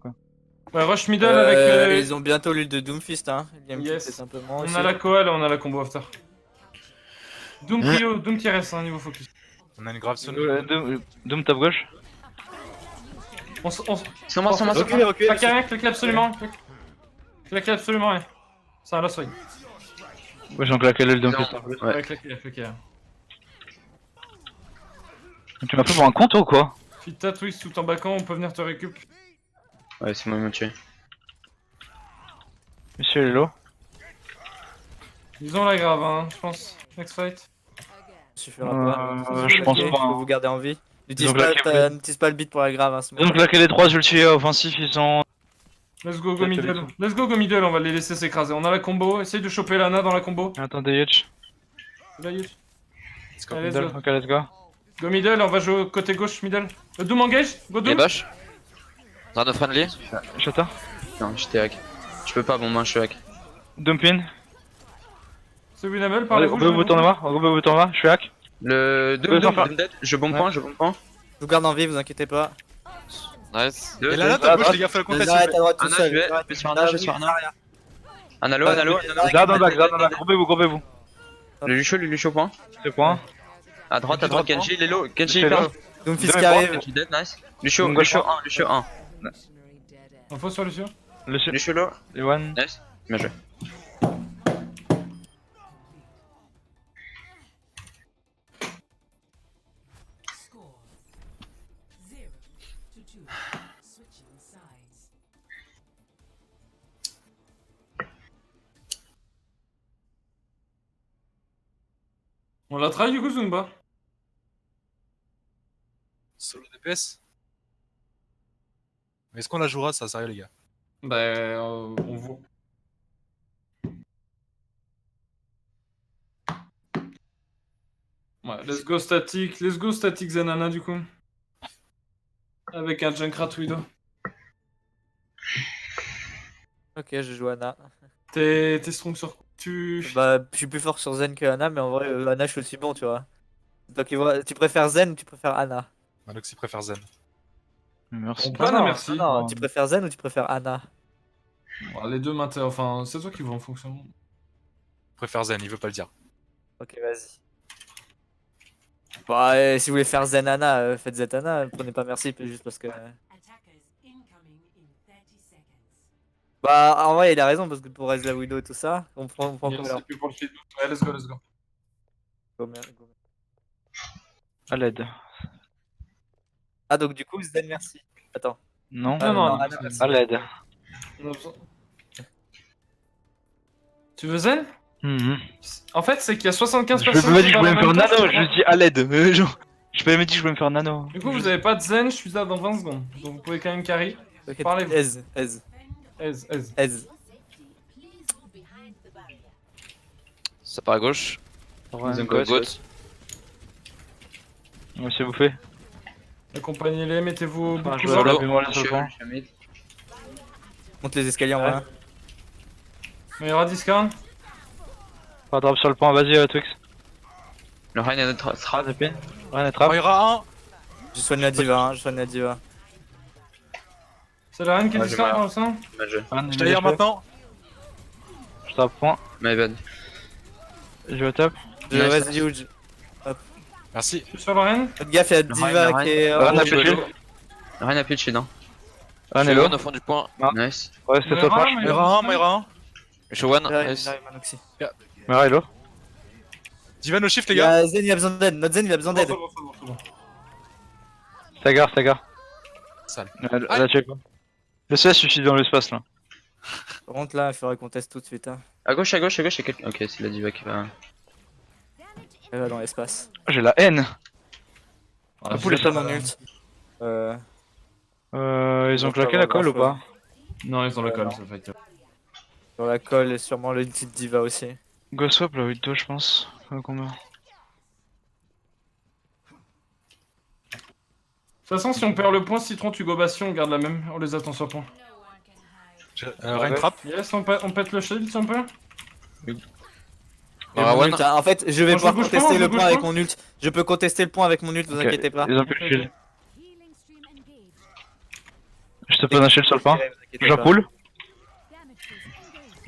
Ouais, rush middle avec... Ils ont bientôt l'île de Doomfist, hein. Game Yes. peut-être un peu moins On aussi. a la Koal et on a la combo after. Doom Prio, Doom qui reste, hein, niveau focus. On a une grave zone. Doom top gauche. C'est moi, Reculez, reculez. Claquez rien, claquez absolument. Claquez absolument rien. C'est un last swing. Ouais, j'en claqué le Doom. Ouais. Ouais, claquez. Tu m'as pris pour un con toi ou quoi? Fit ta twist tout en backant, on peut venir te récup. Ouais, c'est moi qui m'a tué. Monsieur Lelo. Ils ont la grave, hein, je pense. Next fight. Suffira pas. Je pense Ok, pas. je peux vous garder en vie. Ils ont claqué N'utilise pas le beat pour la grave, hein, ce Ils ont moment. claqué les 3 ulti offensifs, ils sont... Let's go middle. Let's go middle, on va les laisser s'écraser. On a la combo, essaye de choper Lana dans la combo. Attendez, Yetch. Là, Yuch. Let's go. Allez, let's Middle, go. ok, let's go. Go middle, on va jouer au côté gauche middle. Doom engage, go Les Doom. bush. T'as un friendly. Shota. Non, j'étais hack. Je peux pas, bon, moi je suis hack. Doom pin. C'est winnable, Allez, parlez-vous. vous tournez, je suis hack. Le Deux enfants. Doom dead, je bombe point. Je vous garde en vie, vous inquiétez pas. Nice. Et là, top gauche, les gars, faut la contester. Arrête à droite tout Anna, seul. je vais Arrête, sur Anna, je vais sur Anna. Un halo, Garde en back, groupez-vous. Le Lucio point. C'est point. À droite, Genji, Lelo, Genji Lelo. hyper. Doomfist Demain, qui arrive. Genji dead, nice. Lucio Doom gauche. 1. Info sur Lucio. Lucio low, Les one. nice. Bien joué. On la travaille du coup, Zumba. Solo DPS. Mais est-ce qu'on la jouera ça, sérieux les gars? Bah, on voit. Ouais, let's go static Zenana du coup. Avec un Junkrat Widow. Ok, je joue Anna. T'es strong sur... Bah, je suis plus fort sur Zen que Anna, mais en vrai, Anna, je suis aussi bon, tu vois. Donc, tu préfères Zen ou tu préfères Anna? Manoxy préfère Zen. Merci. On peut, merci. Non, tu préfères Zen ou tu préfères Anna? Bon, les deux m'intéressent, enfin, c'est toi qui vois en fonction. Préfère Zen, il veut pas le dire. Ok, vas-y. Bah, si vous voulez faire Zen Anna, faites Zen Anna, prenez pas merci juste parce que. Bah, en vrai, il a raison parce que pour Ezra Widow et tout ça, on prend Yes, combien c'est plus pour le feed. Ouais, let's go. Combien À l'aide. Ah, donc du coup, Zen merci. Attends. Non. Non, Anna, merci. À l'aide. On a besoin- Tu veux Zen? En fait, c'est qu'il y a 75 Je personnes. me dis qui que je voulais me faire parlent en même temps, nano, je dis à l'aide. Je peux même dire que je voulais me faire nano. Du coup, vous avez pas de Zen, je suis là dans 20 secondes. Donc vous pouvez quand même carry. Ok, Parlez-vous. Ez. Ça part à gauche. Ouais, Ils ont Gauche. On va se bouffer. Accompagnez-les, mettez-vous Ah, beaucoup je de vais gens. là, moi là sur le point. Monte les escaliers en vrai. Il y aura discount. Pas drop sur le point, vas-y Twix. Le Ryan a notre Ah, strat. t'es pin. Ouais, Oh, trap. il y aura un. Je soigne la diva, hein, je soigne la diva. C'est la reine qui est Ouais, discount j'ai dans le sang. Bien joué. Je t'aille maintenant. Je tape point. My bad. Je vais au top. Je Nice. reste huge. Merci. Je suis sur la reine. Faites gaffe, il y a diva Ryan, qui est. Ryan a rouge. plus de shield. Le Ryan a plus de shield, hein. On Je est suis low. one au fond du point. Nice. Ouais, c'était Mais top Ryan, flash. mais- Il y aura un, il y aura un. Je suis one. Il arrive, Nice. il arrive, Manoxy. Ouais, hello. Divan au shift les Il y gars. a Zen, il a besoin d'aide. Notre Zen, il a besoin d'aide. C'est bon. Sagar. Sale. La check. Le CS suffit dans l'espace là. Par contre, là, il faudrait qu'on teste tout de suite. Hein. À gauche, il y a quelqu'un. Ok, c'est la diva qui va. Elle va dans l'espace. J'ai la haine. Ah, poulet, je ça mon va. ult. Ils ont claqué la colle ou pas? Non, ils ont le call, ça fait. Sur la colle et sûrement le type diva aussi. Go swap là, 8-2 je pense. Au combat. De toute façon, si on perd le point, Citron, tu go Bastion, on garde la même. On les attend sur point. Rain trap. Yes, on pète le shield si on peut. Et Ah, mon ouais, ult, hein. En fait, je vais Moi, je pouvoir bouge pas, contester je le bouge point pas. avec mon ult. Je peux contester le point avec mon ult, vous Ok, inquiétez pas. Ils ont plus de shield. Je te pose un shield sur le point. t'inquiète pas. pull.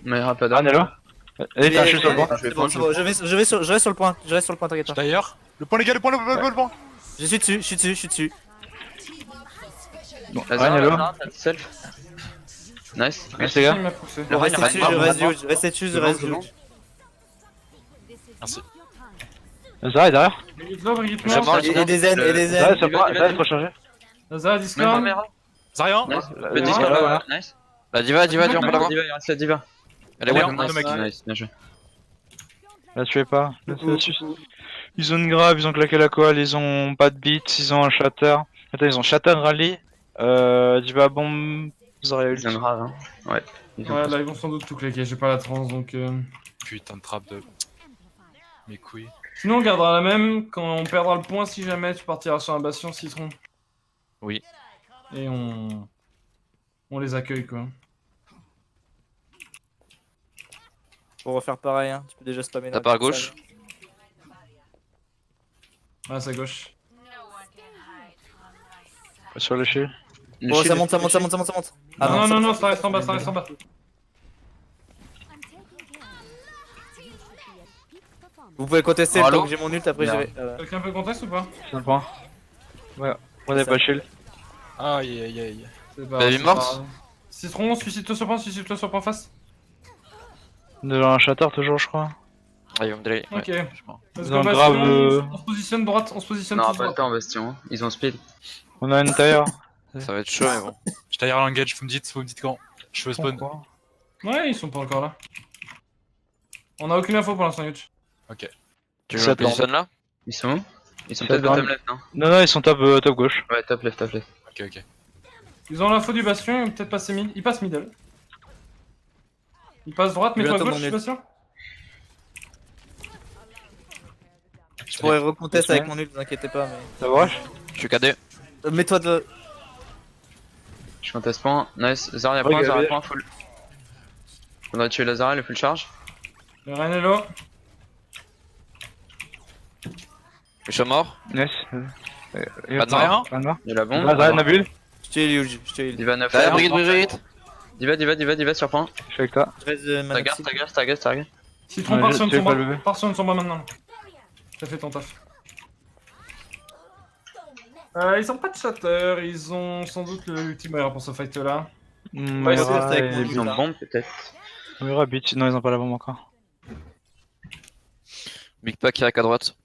Mais il y aura pas Ah, d'arme. on est là. Allez, t'as un shield sur le point. C'est bon, c'est bon, je vais sur le point, je reste sur le point, t'inquiète Je pas. suis d'ailleurs. Le point, les gars, le point, le point. Je suis dessus, je suis dessus, je suis dessus. Bon, Lazare, Rein est Lazare, là. t'as le self. Nice. Nice, les gars. Il m'a poussé. Je reste Rein, dessus, Rein, je Rein, reste Rein. huge, reste dessus, je reste huge. Merci. Lazare est derrière. Brigitte là, Brigitte J'ai là. mort, Et des zen, et des Lazare, zen. ça va recharger. Lazare, Même Discord. caméra. Zarya. Nice. Voilà, Le disque voilà, là, voilà. nice. La diva, on peut l'avoir. Diva, il reste la diva. Elle est Allez, one. on Nice, mec. nice, bien joué. La tuez pas. Ils ont une grave, ils ont claqué la coal, ils ont pas de beat, ils ont un shatter. Attends, ils ont shatter rally. Diva bomb. Zarya ult. Ils ont grave, hein. Ouais. Ils ont Ouais, là, ils vont sans doute tout claquer. J'ai pas la trans donc. Putain de trappe de. Mes couilles. Sinon, on gardera la même. Quand on perdra le point, si jamais, tu partiras sur un bastion citron. Oui. Et on les accueille quoi. Pour refaire pareil, hein, tu peux déjà spammer. T'as pas à gauche. Ah, c'est à gauche. Sur le shield. Le Oh, shield ça est- monte, ça monte, ça monte, ça monte, ça monte. Ah non, ça non, monte. non, ça reste en bas, ça reste en bas. Vous pouvez contester le Allô temps que j'ai mon ult, après Merde. j'irai. Quelqu'un peut contester ou pas? C'est le point. Ouais, on a pas de shield. Aïe aïe aïe. C'est pas Elle est c'est morte pas grave. Citron, suicide-toi sur point face. Déjà un shatter toujours, je crois. Ah, ils vont me delay. Ok. Ouais, je crois. Let's Ils ont go, grave, bastion. On se positionne droite, on se positionne Non, tous pas le droite. temps, Bastion. Hein. Ils ont speed. On a une tire. Ça va être chaud, mais bon. Je taille l'engage, vous me dites quand. Je veux spawn. Ouais, ils sont pas encore là. On a aucune info pour l'instant, Yuch. Ok. Tu veux Ça la position là? Ils sont où? Ils sont Ça peut-être attend. bottom left, non? Non, ils sont top, top gauche. Ouais, top left, top left. Ok, ok. Ils ont l'info du bastion, ils vont peut-être passer mid. Ils passent middle. Ils passent droite, mets-toi à Bientôt gauche, mon je suis pas sûr. Je pourrais recontest avec mon ult, vous inquiétez pas. Mais... Ça va? Je suis KD. Mets-toi de. Je conteste point. Nice. Zarya Ok, point, Zarya ok. point, full. Faudrait tuer Lazare, le full charge. Le Rein est low. Je suis mort. Nice. Pas de Zarya. Il a la bombe. Zarya, Nabil. Je te heal, huge, je te heal. Diva 9. Derrière, Brigitte. Diva sur point. Je suis avec toi. Je reste T'agares. Citron, Ouais, pars je- sur une tu veux pas le sombre. lever. Pars sur une sombre maintenant. T'as fait ton taf. Ils ont pas de shatter, ils ont sans doute le ultime air pour ce fight là. On va essayer de rester avec mon Ils ont ult. bombe, peut-être. Moira beat. Non, ils ont pas la bombe encore. Big Pack qui est à droite.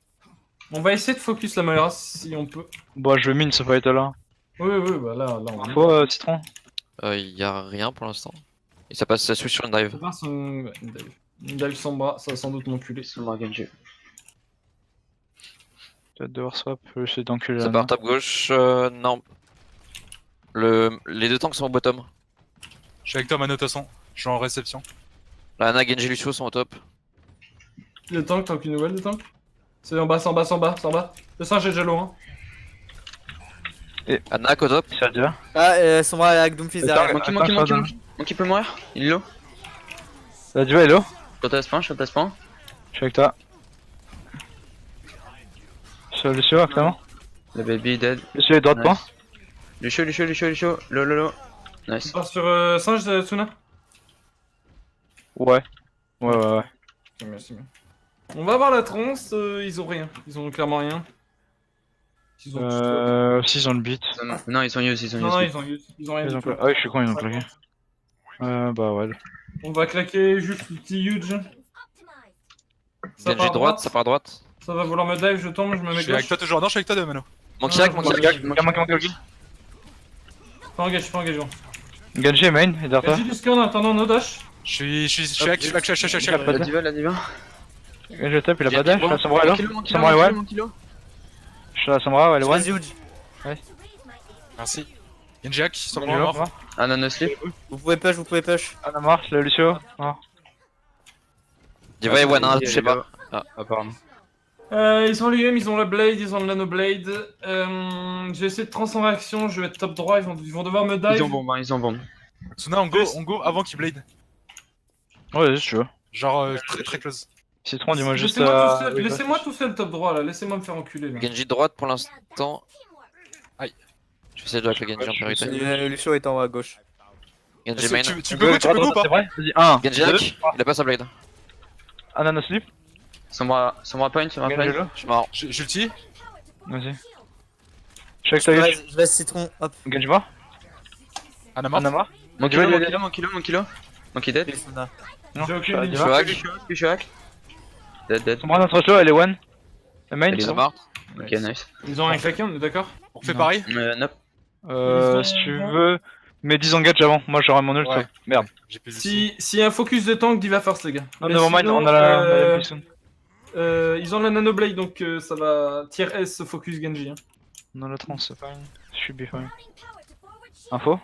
On va essayer de focus la Moira si on peut. Bon, je mine ce fight là. Oui, bah là on va. Faut citron. Y a rien pour l'instant. Et ça passe, ça switch sur une dive. Faut voir son... ouais, une dive. Une dive sans bras, ça va sans doute m'enculer. Ils sont Morgan G. Peut-être devoir swap. Je suis d'enculé Ça là. part top gauche. Non. Les deux tanks sont au bottom. Je suis avec toi, Mano, de toute façon. Je suis en réception. La Ana, Genji, Lucio sont au top. Le tank, t'as aucune nouvelle de tank? C'est en bas, c'est en bas, c'est en bas, c'est en bas. Le singe est déjà low, hein. Ana au top. Ça déjà. Ah, son bras avec Doomfist derrière. Monkey peut mourir. Il est low. La diva est low. Je conteste point. Je suis avec toi. Sur Lucio actuellement. Le baby est dead. Lucio est droite point. Lucio. Low. Nice. On part sur singe de Tsuna. Ouais. Ouais. C'est mieux, c'est mieux. On va voir la tronce, ils ont rien. Ils ont clairement rien. Ils ont S'ils ont le beat. Non, ils sont use, Non, ils ont rien Ils du ont tout. Ah oui, je suis con, ils ont claqué. Bah ouais. On va claquer juste le petit huge. Ça Genji part droite, ça part droite. Ça va vouloir me dive, je tombe, je me Je mets suis avec gauche. toi toujours. Non, je suis avec toi, Mano. Monkey hack, Monkey hack. Pas engagé, pas engagé. Genji main, et derrière toi. J'ai du scan en attendant no dash. Je suis hack. La diva. Genji top, il a Il y a pas dash. Kilo. La Sombra est là. Sombra est one. Je suis à la Sombra, elle est Je one. reste huge. Merci. Genji hack, sur le Genji point mort. mort. Ah non, no sleep. Vous pouvez push. Anna marche, le Lucio. Mort. Diva et one, hein, je sais pas. Apparemment. Ils ont l'UM, ils ont la blade, ils ont le nano blade. J'ai essayé de trans en réaction, je vais être top droit, ils vont devoir me dive. Ils ont bombe. Tsuna, on go avant qu'il blade. Ouais, vas-y, si tu veux. Genre très close. Citron, dis-moi juste. Laissez-moi tout seul top droit là, laissez-moi me faire enculer là. Genji droite pour l'instant. Aïe. Je vais essayer de hack le Genji en priorité. Le Lucio est en haut à gauche. Genji main. Tu peux go ou pas? C'est vrai. Vas-y, 1, Genji 2, hack, il a pas sa blade. Ananas slip. Sombra point, Sombra point. Gagne-le. Je suis mort. J'ulti. Vas-y. Check ta gauche. Je laisse citron, hop. Gagne-moi. Anamort. Anamar. Mon kilo, mon kilo. Mon kilo dead. Persona. Non, J'ai aucune je ligne. Je suis hack. Je suis hack. Dead, dead. Sombra notre slow, elle est one. La main, Elle est Il est c'est mort. Ok, nice. Ils ont rien claqué, on est d'accord? On fait pareil. Nope. Si tu veux. Mais disengage avant, moi j'aurai mon ult. Ouais. Merde. J'ai plus de Si y a un focus de tank, diva first, les gars. Non, Mais nevermind, sinon, on a la puissance. ils ont la nanoblade, donc ça va. Tier S focus Genji. Hein. On a la trans, c'est pas. Je suis biffé. Info.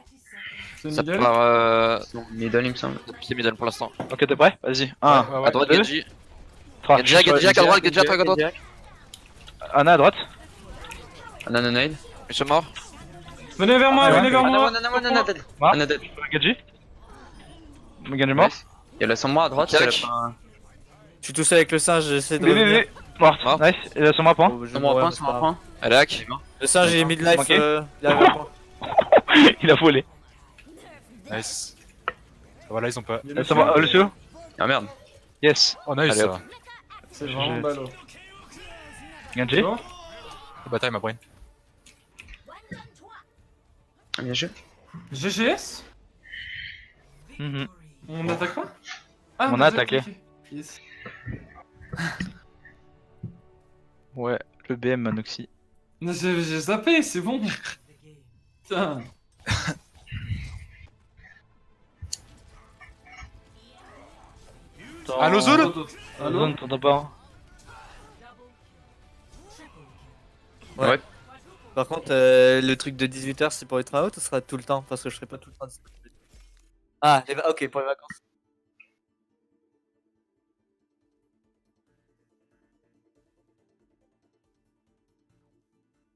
C'est Ça middle. part. Middle, il me semble. C'est middle pour l'instant. Ok, t'es prêt? Vas-y. 1, Ouais, ouais, À droite, deux. Genji. Tra. Genji hack, Genji hack à droite, Genji hack à droite. Anna à droite. Nano nade. Je suis mort. Venez vers moi, Ah, ouais. venez vers moi. Nana dead. Moi. Nana dead. Gadji. Gadji mort. Nice. Il y a la Sombra à droite, Jack. c'est la Je suis tout seul avec le singe, j'essaie de Oui, revenir. Mort. Mort. Nice. Et la Sombra point. Oh, je vais Sombra mourir, point, mais c'est Sombra pas point. Elle est hack. Le singe il est midlife, Ok. il arrive à point. Il a volé. Nice. Voilà, ils ont pas. La Sombra, le solo. Ah merde. Yes. Oh nice Allez, ça. hop. C'est vraiment ballot. Gadji. Bon. Bataille ma brain. Bien joué. GGS? Mhm. On attaque pas? Ah, On a attaqué. Yes. Ouais, le BM Manoxy. J'ai zappé, c'est bon. Putain. Allo Zul? Allo? Zone, t'entends pas? Par contre, le truc de 18h c'est pour être out ou ce sera tout le temps? Parce que je serai pas tout le temps disponible. Ah, ok, pour les vacances.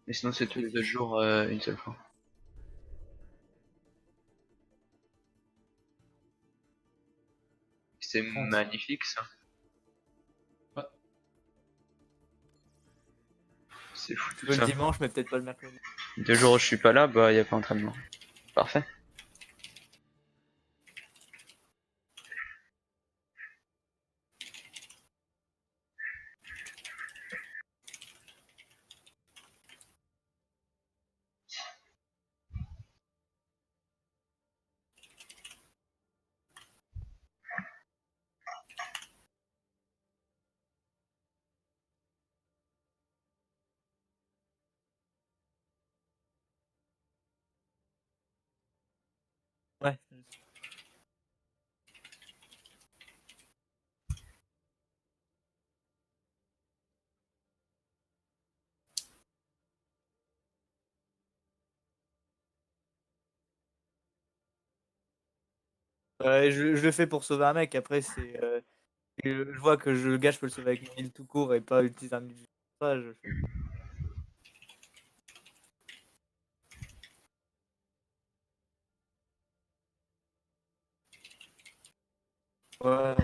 Mais sinon, c'est tous les 2 jours, une seule fois. C'est magnifique ça. Ouais. C'est fou Tu tout peux ça. le dimanche, mais peut-être pas le mercredi. 2 jours où je suis pas là, bah y a pas entraînement. Parfait. Ouais. Je le fais pour sauver un mec, après c'est... je vois que le gars je peux le sauver avec une heal tout court et pas utiliser un heal. Ça, je fais. Ouais.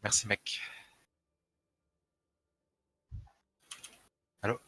Merci mec. Allo?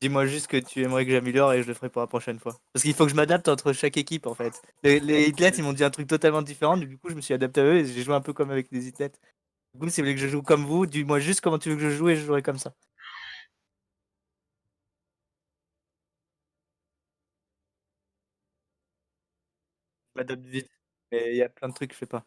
Dis-moi juste que tu aimerais que j'améliore et je le ferai pour la prochaine fois. Parce qu'il faut que je m'adapte entre chaque équipe en fait. Les Hitlets ils m'ont dit un truc totalement différent, du coup je me suis adapté à eux et j'ai joué un peu comme avec les Hitlets. Du coup si vous voulez que je joue comme vous, dis-moi juste comment tu veux que je joue et je jouerai comme ça. Je m'adapte vite. Mais il y a plein de trucs que je fais pas.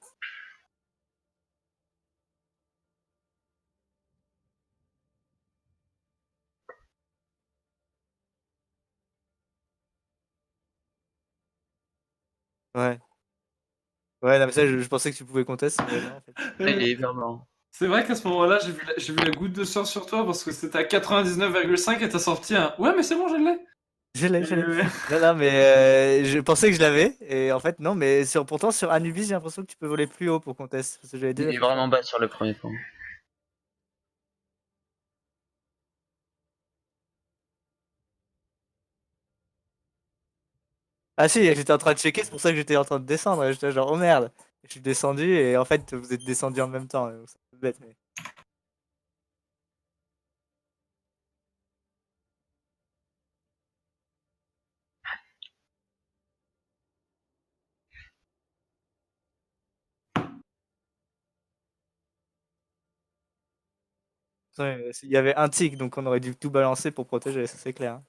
Ouais. Ouais, non, mais ça je pensais que tu pouvais contester, mais non en fait. Il est hyper marrant. C'est vrai qu'à ce moment-là, j'ai vu la goutte de sueur sur toi parce que c'était à 99,5 et t'as sorti un. Ouais, mais c'est bon, je l'ai. Je l'ai. Euh, Non, non, mais je pensais que je l'avais. Et en fait, non, mais pourtant sur Anubis, j'ai l'impression que tu peux voler plus haut pour contest. Parce que j'avais Il déjà est fait ça. vraiment bas sur le premier point. Ah si, j'étais en train de checker, c'est pour ça que j'étais en train de descendre. Et j'étais genre, oh merde. Je suis descendu et en fait, vous êtes descendu en même temps. Donc c'est un peu bête, mais. Ouais, il y avait un tic, donc on aurait dû tout balancer pour protéger, ça c'est clair.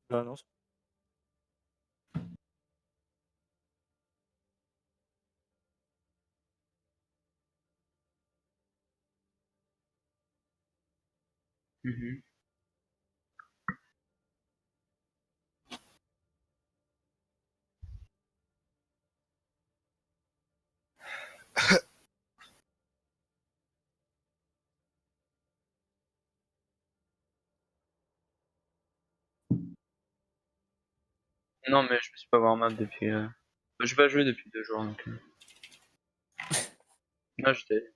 Non. Mhm. Non, mais je me suis pas warm-up depuis. J'ai pas joué depuis 2 jours donc. Non, j'étais.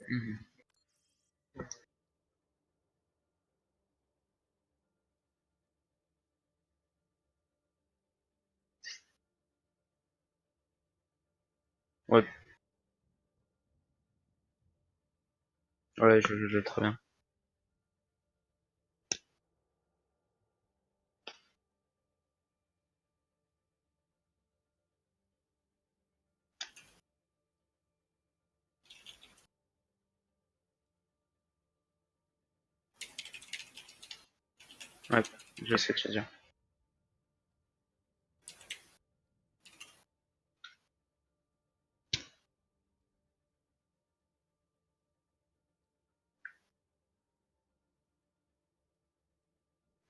Mhm. Ouais, ouais, je joue très bien. Ouais, je sais ce que tu veux dire.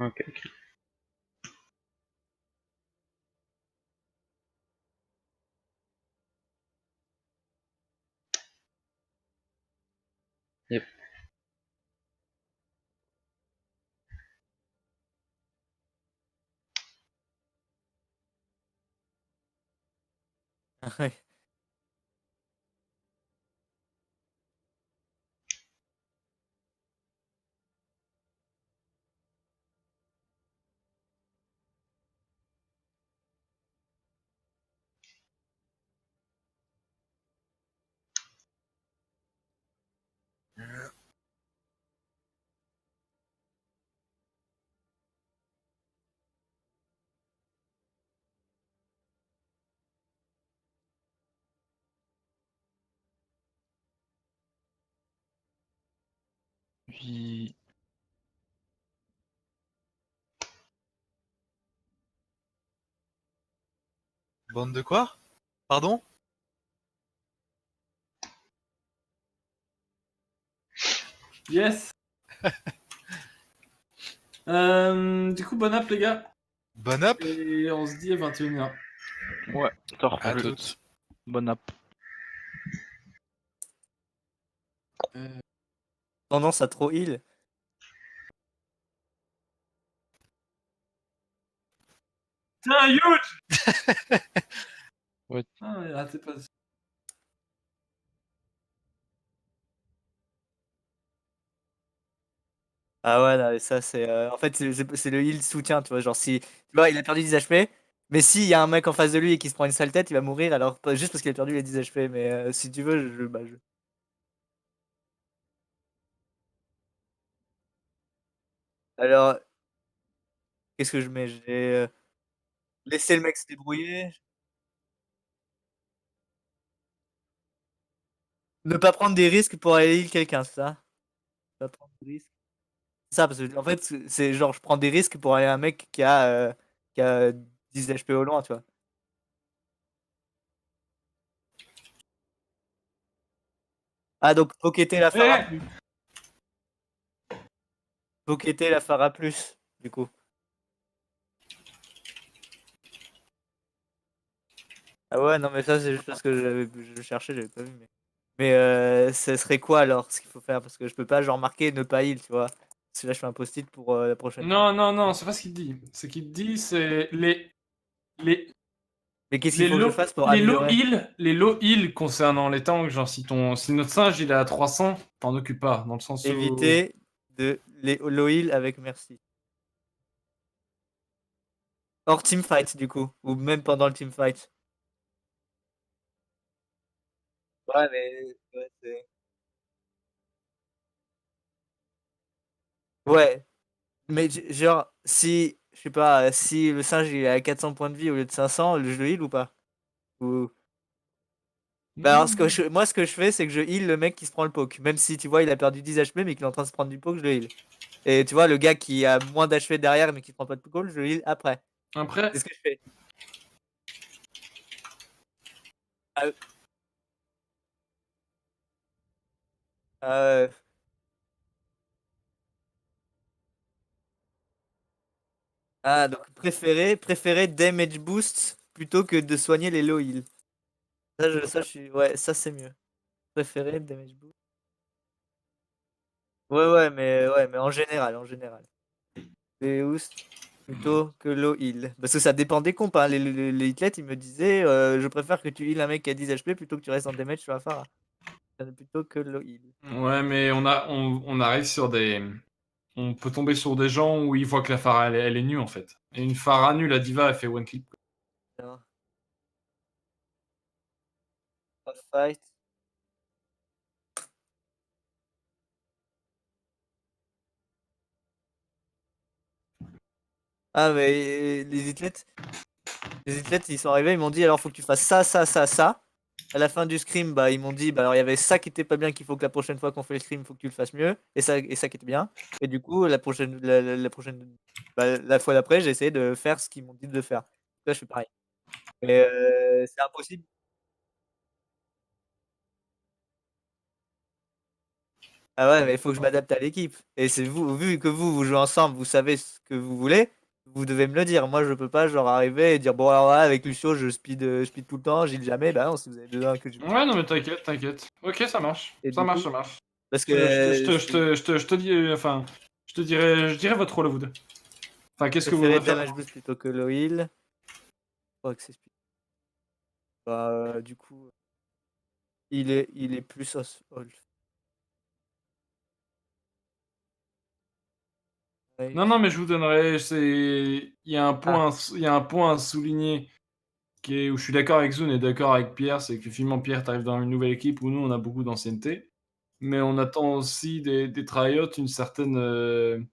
Ok, ok. Yep. Ouais. Puis... Bande de quoi? Pardon? Yes. Du coup, bon app, les gars. Bon up? Et on se dit à 21h. Ouais, tort À plus. toutes. Bonne app. Tendance à trop heal. Tiens, huge. Ouais. Ah, il a raté pas. Ah ouais, non, mais ça c'est. En fait, c'est le heal soutien, tu vois. Genre, si. Tu vois, il a perdu 10 HP, mais s'il y a un mec en face de lui et qui se prend une sale tête, il va mourir, alors juste parce qu'il a perdu les 10 HP. Mais si tu veux, je. Alors, qu'est-ce que je mets? J'ai laissé le mec se débrouiller. Ne pas prendre des risques pour aller heal quelqu'un, c'est ça? Ne pas prendre des risques. C'est ça, parce que en fait, c'est genre, je prends des risques pour aller à un mec qui a 10 HP au loin, tu vois. Ah, donc, pocketer la Pharah plus. Pocketer la Pharah plus, du coup. Ah ouais, non, mais ça, c'est juste parce que je cherchais, j'avais pas vu. Mais ce serait quoi alors ce qu'il faut faire? Parce que je peux pas, genre, marquer ne pas heal, tu vois. Parce que là, je fais un post-it pour la prochaine fois. Non, non, non, c'est pas ce qu'il te dit. Ce qu'il te dit, c'est les, Mais qu'est-ce qu'il les faut que je low, fasse pour les low améliorer? heal, les low heal concernant les tanks. Genre, si notre singe il est à 300, t'en occupes pas. Dans le sens où. Éviter de les low heal avec merci. Hors teamfight, du coup. Ou même pendant le teamfight. Ouais, mais. Ouais, mais genre, si. Je sais pas, si le singe il est à 400 points de vie au lieu de 500, je le heal ou pas? Ou... Bah alors, moi, ce que je fais, c'est que je heal le mec qui se prend le poke. Même si, tu vois, il a perdu 10 HP, mais qu'il est en train de se prendre du poke, je le heal. Et tu vois, le gars qui a moins d'HP derrière, mais qui prend pas de poke, je le heal après. Après, C'est ce que je fais. Ah, euh, donc préférer damage boost plutôt que de soigner les low heal. Ça, je suis... Ouais, ça, c'est mieux. Préférer damage boost. Ouais, mais en général, Boost plutôt que low heal. Parce que ça dépend des comptes, hein. Les hitlets, ils me disaient je préfère que tu heal un mec qui a 10 HP plutôt que tu restes en damage sur la Pharah. Plutôt que low heal. ouais, mais on arrive sur des. On peut tomber sur des gens où ils voient que la Pharah elle est nue en fait. Et une Pharah nue, la diva, elle fait one clip. Alors, fight. Ah, mais les hitlets, ils sont arrivés, ils m'ont dit alors faut que tu fasses ça, ça, ça, ça. À la fin du scrim, bah, ils m'ont dit bah alors il y avait ça qui était pas bien, qu'il faut que la prochaine fois qu'on fait le scrim, il faut que tu le fasses mieux. Et ça qui était bien. Et du coup, la prochaine, bah, la fois d'après, j'ai essayé de faire ce qu'ils m'ont dit de faire. Là, je fais pareil. Mais c'est impossible. Ah ouais, mais il faut que je m'adapte à l'équipe. Et c'est vous, vu que vous jouez ensemble, vous savez ce que vous voulez, vous devez me le dire. Moi, je peux pas genre arriver et dire bon alors là, avec Lucio, je speed tout le temps, j'heal jamais. Bah non, si vous avez besoin que je. Ouais, non, mais t'inquiète, t'inquiète. Ok, ça marche. Et Ça du marche, coup, ça marche. parce que Je te dis, enfin, je dirais votre rôle à vous deux. Enfin, qu'est-ce que vous préférer voudrez faire? damage boost plutôt que low heal. Oh, que c'est speed. Bah du coup, il est plus off. Non, non, mais je vous donnerai. Il y a un point, Ah. il y a un point à souligner où je suis d'accord avec Zoon et d'accord avec Pierre, c'est que finalement Pierre, t'arrives dans une nouvelle équipe où nous on a beaucoup d'ancienneté, mais on attend aussi des tryouts une certaine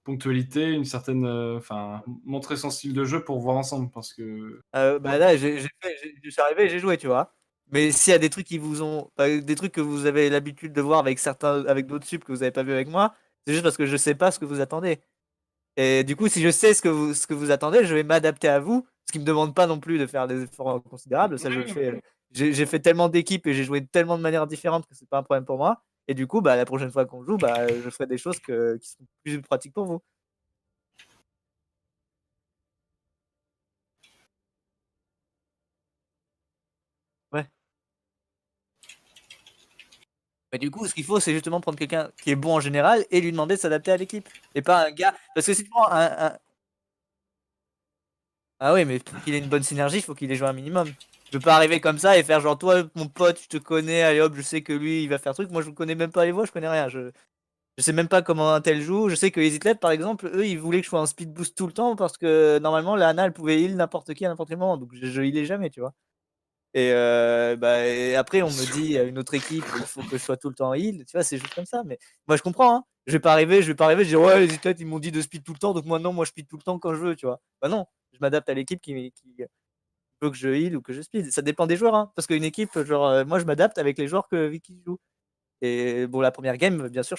ponctualité, une certaine, enfin, montrer son style de jeu pour voir ensemble, parce que. Bah là, je suis arrivé et j'ai joué, tu vois. Mais s'il y a des trucs qui vous ont, des trucs que vous avez l'habitude de voir avec certains, avec d'autres subs que vous avez pas vu avec moi, c'est juste parce que je sais pas ce que vous attendez. Et du coup, si je sais ce que vous attendez, je vais m'adapter à vous. Ce qui me demande pas non plus de faire des efforts considérables. Ça, je le fais. J'ai fait tellement d'équipes et j'ai joué de tellement de manières différentes que c'est pas un problème pour moi. Et du coup, bah, la prochaine fois qu'on joue, bah, je ferai des choses qui sont plus pratiques pour vous. Ouais. Mais du coup, ce qu'il faut, c'est justement prendre quelqu'un qui est bon en général et lui demander de s'adapter à l'équipe. Et pas un gars. Parce que si tu prends Ah oui, mais pour qu'il ait une bonne synergie, il faut qu'il ait joué un minimum. Je peux pas arriver comme ça et faire genre, toi, mon pote, je te connais, allez hop, je sais que lui, il va faire truc. Moi, je connais même pas les voix, je connais rien. Je sais même pas comment un tel joue. Je sais que EasyClad, par exemple, eux, ils voulaient que je sois en speed boost tout le temps parce que normalement, la Ana, elle pouvait heal n'importe qui à n'importe quel moment. Donc, je healais jamais, tu vois. Et après, on me dit à une autre équipe, il faut que je sois tout le temps heal. Tu vois, c'est juste comme ça. Mais moi, je comprends. Hein. Je vais pas arriver, je dis, ouais, les EasyClad, ils m'ont dit de speed tout le temps. Donc, moi, non, moi, je speed tout le temps quand je veux, tu vois. Bah non, je m'adapte à l'équipe qui veut que je heal ou que je speed. Ça dépend des joueurs. Hein, parce qu'une équipe, genre, moi, je m'adapte avec les joueurs avec qui je joue. Et bon, la première game, bien sûr,